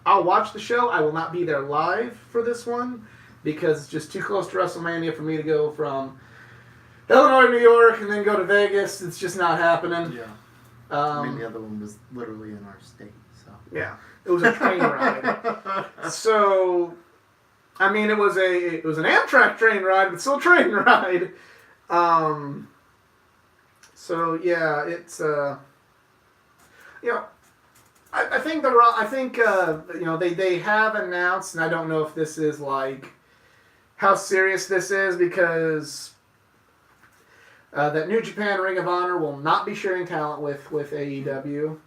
I'll watch the show. I will not be there live for this one because it's just too close to WrestleMania for me to go from Illinois, New York, and then go to Vegas. It's just not happening. Yeah. I mean, the other one was literally in our state, so. Yeah, it was a train ride. So, I mean, it was an Amtrak train ride, but still a train ride. So yeah, it's I think they have announced, and I don't know if this is like how serious this is because that New Japan Ring of Honor will not be sharing talent with AEW.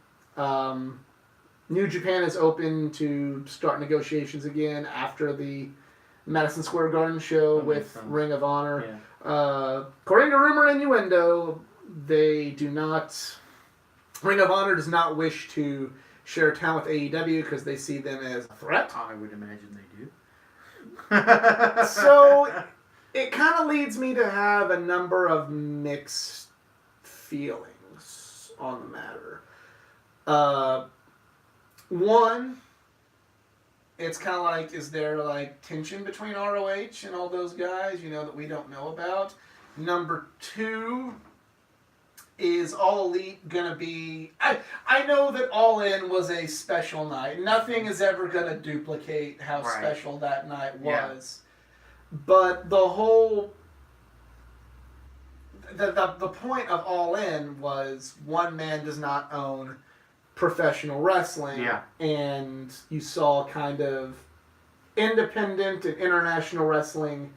New Japan is open to start negotiations again after the Madison Square Garden show with Ring of Honor. Yeah. According to rumor and innuendo, they do not. Ring of Honor does not wish to share talent with AEW because they see them as a threat. I would imagine they do. So it kind of leads me to have a number of mixed feelings on the matter. One, it's kind of like, is there like tension between ROH and all those guys, that we don't know about? Number two, is All Elite gonna be... I know that All In was a special night. Nothing is ever gonna duplicate how special that night was. Yeah. But the whole... The point of All In was one man does not own professional wrestling. Yeah. And you saw kind of independent and international wrestling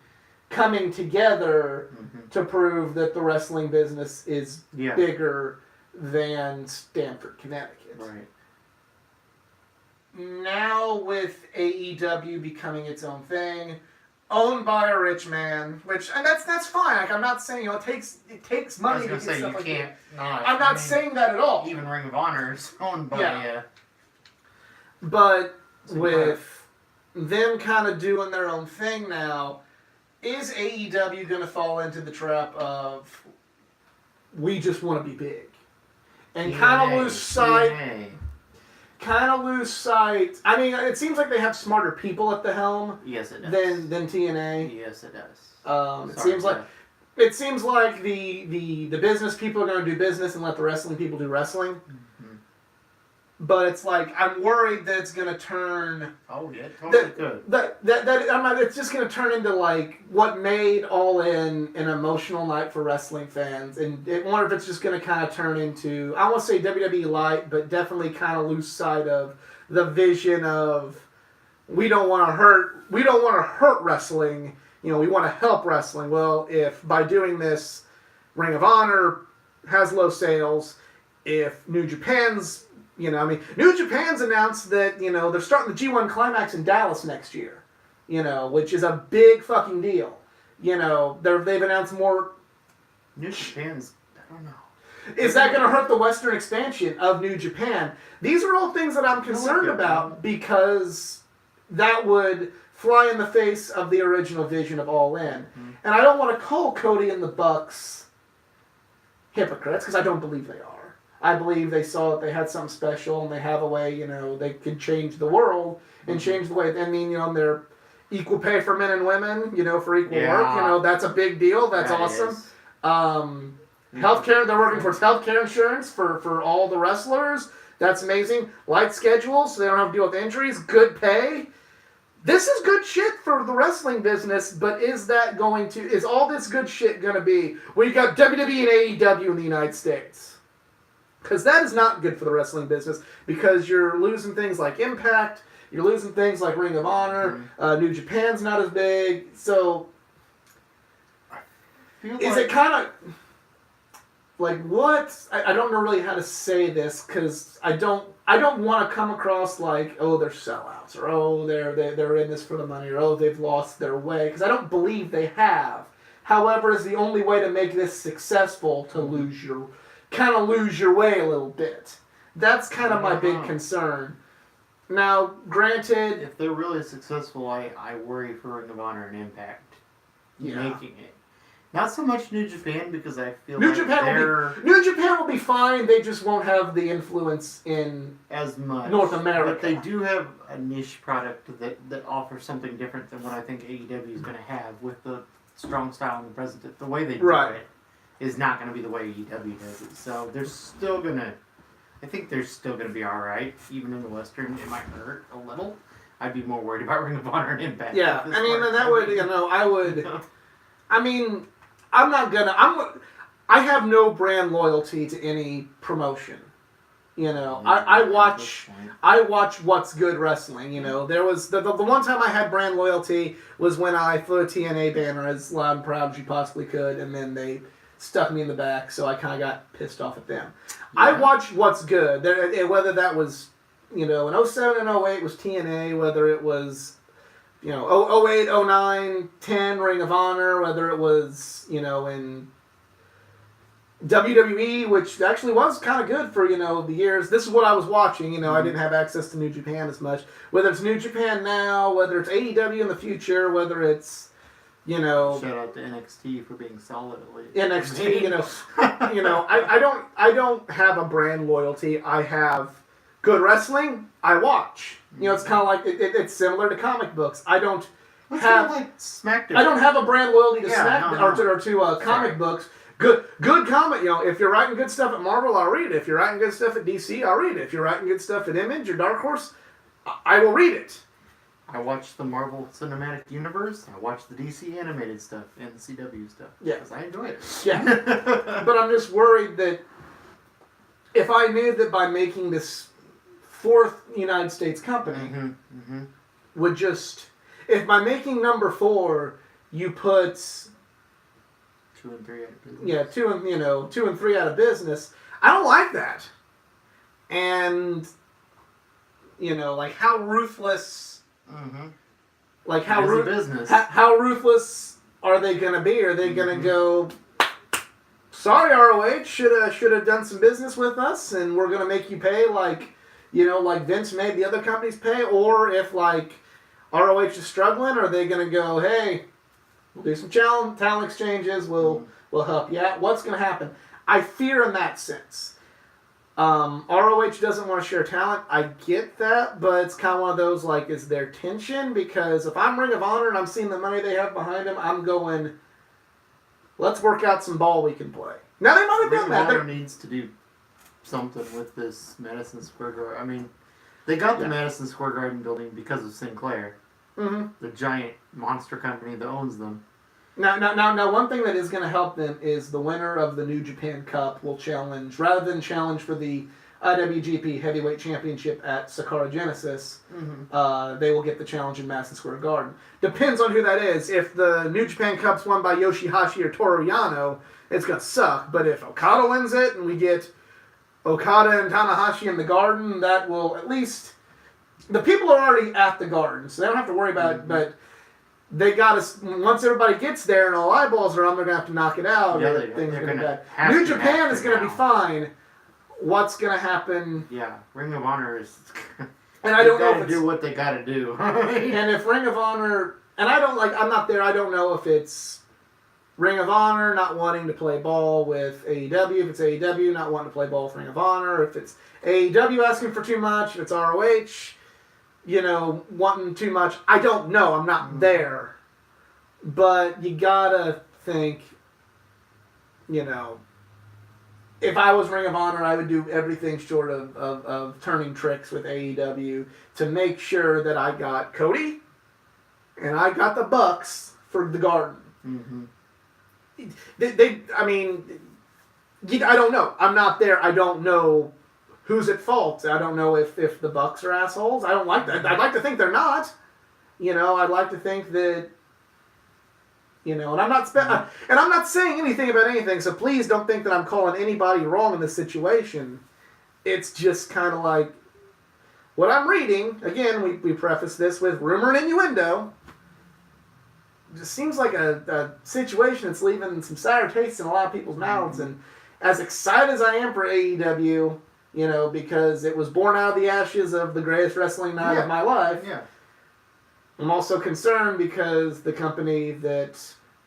coming together to prove that the wrestling business is bigger than Stamford, Connecticut. Right. Now with AEW becoming its own thing, owned by a rich man, and that's fine. Like, I'm not saying it takes money to get stuff like that. I'm not saying that at all. Even Ring of Honor is owned by But with them kind of doing their own thing now, is AEW going to fall into the trap of we just want to be big and kind of lose sight? I mean, it seems like they have smarter people at the helm. Yes, it does. Than TNA. Yes, it does. It seems like the business people are going to do business and let the wrestling people do wrestling. But it's like, I'm worried that it's going to turn... Oh, yeah, totally good. It's just going to turn into, like, what made All In an emotional night for wrestling fans. And I wonder if it's just going to kind of turn into, I won't say WWE light, but definitely kind of lose sight of the vision of, we don't want to hurt wrestling. We want to help wrestling. Well, if by doing this, Ring of Honor has low sales, if New Japan's... New Japan's announced that, they're starting the G1 Climax in Dallas next year, which is a big fucking deal. They've announced more... New Japan's... I don't know. Is that going to hurt the Western expansion of New Japan? These are all things that I'm concerned about because that would fly in the face of the original vision of All In. And I don't want to call Cody and the Bucks hypocrites because I don't believe they are. I believe they saw that they had something special and they have a way, they could change the world and change the way. I mean, they're equal pay for men and women, for equal work. That's a big deal. That's awesome. Healthcare, they're working towards healthcare insurance for all the wrestlers. That's amazing. Light schedules, so they don't have to deal with injuries. Good pay. This is good shit for the wrestling business, but is all this good shit going to be? We got WWE and AEW in the United States. Because that is not good for the wrestling business because you're losing things like Impact, you're losing things like Ring of Honor, New Japan's not as big, so is it kind of like what? I don't know really how to say this because I don't want to come across like, oh, they're sellouts or oh, they're in this for the money or oh, they've lost their way because I don't believe they have. However, is the only way to make this successful to lose your way a little bit. That's kind of my big concern. Now, granted... If they're really successful, I worry for Ring of Honor and Impact making it. Not so much New Japan because I feel New like they're New Japan will be fine. They just won't have the influence in as much North America. But they do have a niche product that offers something different than what I think AEW is going to have with the strong style and the present. The way they do it is not going to be the way AEW does it. So they're still going to... I think they're still going to be alright. Even in the Western, it might hurt a little. I'd be more worried about Ring of Honor and Impact. Yeah, I mean, and that would, I would... I mean... I have no brand loyalty to any promotion. I watch what's good wrestling. There was the one time I had brand loyalty was when I flew a TNA banner as loud and proud as you possibly could, and then they stuck me in the back, so I kind of got pissed off at them. Yeah. I watched what's good. Whether that was, in 07 and 08 was TNA, whether it was... 08, 09, 10, Ring of Honor, whether it was, in WWE, which actually was kind of good for, the years. This is what I was watching, I didn't have access to New Japan as much. Whether it's New Japan now, whether it's AEW in the future, whether it's, Shout out to NXT for being solid at least. NXT, I don't have a brand loyalty. I have good wrestling, I watch. It's kind of like it's similar to comic books. I don't have like SmackDown. I don't have a brand loyalty to SmackDown or to comic books. Good comic. If you're writing good stuff at Marvel, I'll read it. If you're writing good stuff at DC, I'll read it. If you're writing good stuff at Image or Dark Horse, I will read it. I watch the Marvel Cinematic Universe. I watch the DC animated stuff and the CW stuff. Yeah, because I enjoy it. Yeah, but I'm just worried that if I knew that by making this fourth United States company would just, if by making number 4 you put 2 and 3 out of business. Yeah, 2 and 3 out of business. I don't like that. And like how ruthless, like how how ruthless are they gonna be? Are they gonna go? Sorry, ROH should have done some business with us, and we're gonna make you pay like Vince made the other companies pay, or if like ROH is struggling, are they gonna go, hey, we'll do some talent exchanges, we'll help you out? What's gonna happen? I fear in that sense. ROH doesn't want to share talent. I get that, but it's kind of one of those like, is there tension? Because if I'm Ring of Honor and I'm seeing the money they have behind them, I'm going, let's work out some ball we can play. Now they might have done that. Ring of Honor needs to do something with this Madison Square Garden. I mean, they got the Madison Square Garden building because of Sinclair, the giant monster company that owns them. Now, one thing that is going to help them is the winner of the New Japan Cup will challenge, rather than challenge for the IWGP Heavyweight Championship at Sakura Genesis, they will get the challenge in Madison Square Garden. Depends on who that is. If the New Japan Cup's won by Yoshihashi or Toru Yano, it's going to suck. But if Okada wins it and we get Okada and Tanahashi in the Garden, that will at least... The people are already at the Garden, so they don't have to worry about it, but they got to... Once everybody gets there and all eyeballs are on, they're going to have to knock it out. Yeah, things are going to be bad. New Japan is going to be fine. What's going to happen? Yeah, Ring of Honor is... And I don't know if it's... do what they got to do. And if Ring of Honor... And I don't like... I'm not there. I don't know if it's Ring of Honor not wanting to play ball with AEW. If it's AEW not wanting to play ball with Ring of Honor. If it's AEW asking for too much. If it's ROH, wanting too much. I don't know. I'm not there. But you gotta think, if I was Ring of Honor, I would do everything short of turning tricks with AEW to make sure that I got Cody and I got the Bucks for the Garden. I don't know. I'm not there. I don't know who's at fault. I don't know if the Bucks are assholes. I don't like that. I'd like to think they're not. I'd like to think that... and I'm not saying anything about anything, so please don't think that I'm calling anybody wrong in this situation. It's just kind of like what I'm reading. Again, we preface this with rumor and innuendo. It just seems like a situation that's leaving some sour taste in a lot of people's mouths. And as excited as I am for AEW, because it was born out of the ashes of the greatest wrestling night of my life. Yeah. I'm also concerned because the company that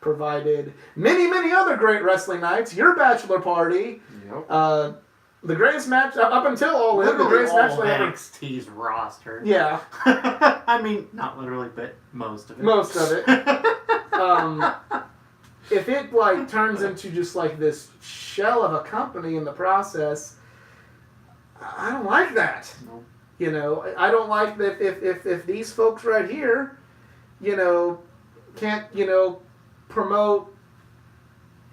provided many, many other great wrestling nights. Your bachelor party. Yep. The greatest match up until All In. The Literally greatest match all they ever. NXT's roster. Yeah, I mean, not literally, but most of it. most of it. If it like turns into just like this shell of a company in the process, I don't like that. Nope. You know, I don't like that if these folks right here, you know, can't, you know, promote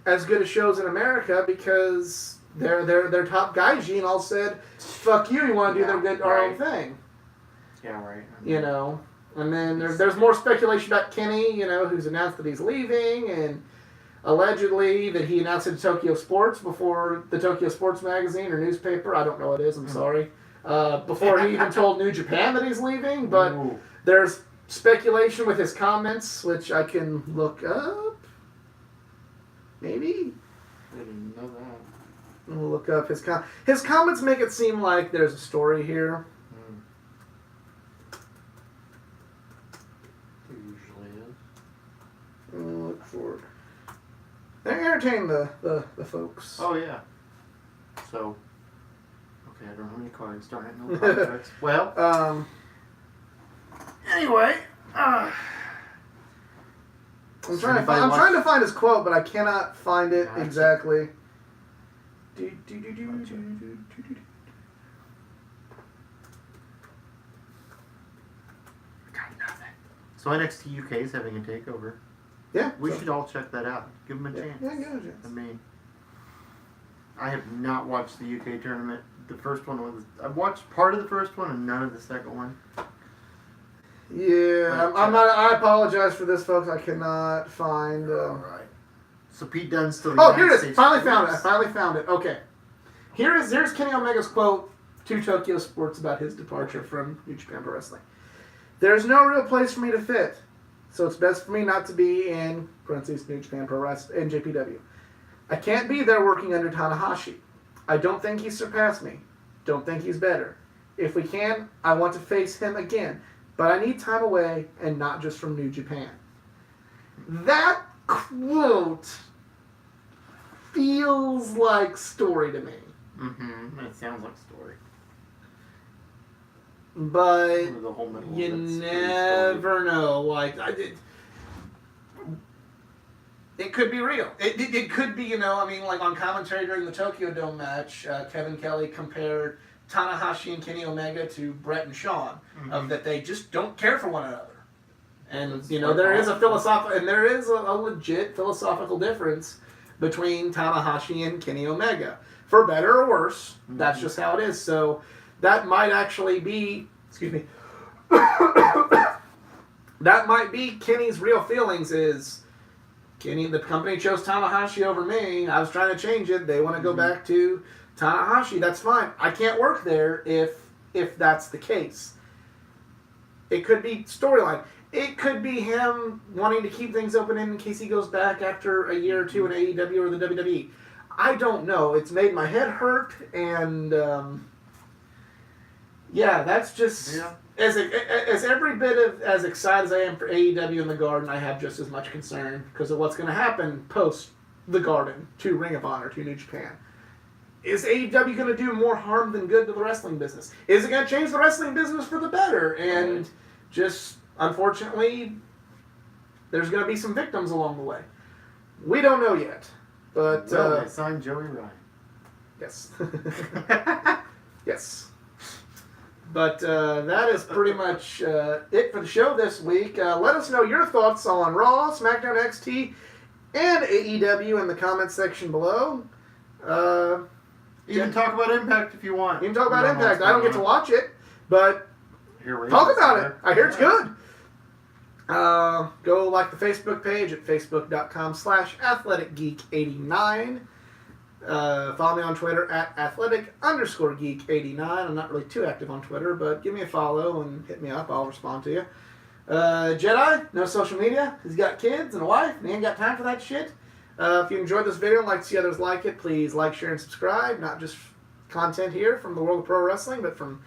as good as shows in America because their top guys, Gene, all said, "Fuck you! You want to do our own thing." Yeah, right. You know, and then there's more speculation about Kenny, you know, who's announced that he's leaving, and allegedly that he announced it to Tokyo Sports before the Tokyo Sports magazine or newspaper. I don't know what it is. I'm sorry. Before he even told New Japan that he's leaving, but Ooh. there's speculation with his comments, which I can look up. Maybe. I didn't know that. We'll look up his comments. Make it seem like there's a story here. There usually is. We'll look for it. They entertain the folks. Oh yeah. So. Okay, I don't know how many cards. Darn it, no contracts. Well. Anyway. I'm trying to find his quote, but I cannot find it exactly. So NXT UK is having a takeover. Yeah. We should all check that out. Give them a chance. Yeah, give it a chance. I mean, I have not watched the UK tournament. The first one was... I've watched part of the first one and none of the second one. Yeah, I'm not. I apologize for this, folks. I cannot find. All right. So Pete Dunne's still. Oh, here it is. Finally found it. Okay. Here's Kenny Omega's quote to Tokyo Sports about his departure from New Japan Pro Wrestling. "There's no real place for me to fit, so it's best for me not to be in parentheses New Japan Pro Wrestling, NJPW. I can't be there working under Tanahashi. I don't think he's surpassed me. Don't think he's better. If we can, I want to face him again. But I need time away and not just from New Japan." That quote feels like story to me. Mm-hmm. It sounds like story. But The whole middle you of it's never know. Like, it could be real. It could be, you know, I mean, like on commentary during the Tokyo Dome match, Kevin Kelly compared Tanahashi and Kenny Omega to Brett and Shawn, of that they just don't care for one another. And, you know, there is a legit philosophical difference between Tanahashi and Kenny Omega. For better or worse, that's just how it is. So that might actually be, excuse me, that might be Kenny's real feelings is, Kenny, the company chose Tanahashi over me. I was trying to change it. They want to go back to Tanahashi. That's fine. I can't work there if that's the case. It could be storyline. It could be him wanting to keep things open in case he goes back after a year or two in AEW or the WWE. I don't know. It's made my head hurt, and yeah, that's just as every bit of as excited as I am for AEW in the Garden. I have just as much concern because of what's going to happen post the Garden to Ring of Honor to New Japan. Is AEW going to do more harm than good to the wrestling business? Is it going to change the wrestling business for the better? And just unfortunately, there's going to be some victims along the way. We don't know yet. But they signed Joey Ryan. Yes. Yes. But that is pretty much it for the show this week. Let us know your thoughts on Raw, SmackDown, NXT, and AEW in the comments section below. You can talk about Impact if you want. You can talk about Impact. I don't get to watch it, but talk about it. I hear it's good. Go like the Facebook page at facebook.com/athleticgeek89. Follow me on Twitter at athletic_geek89. I'm not really too active on Twitter, but give me a follow and hit me up. I'll respond to you. Jedi, no social media. He's got kids and a wife, and he ain't got time for that shit. If you enjoyed this video and like to see others like it, please like, share, and subscribe. Not just content here from the world of pro wrestling, but from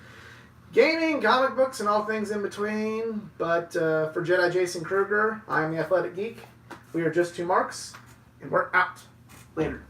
gaming, comic books, and all things in between. But for Jedi Jason Kruger, I am the Athletic Geek. We are Just Two Marks, and we're out. Later.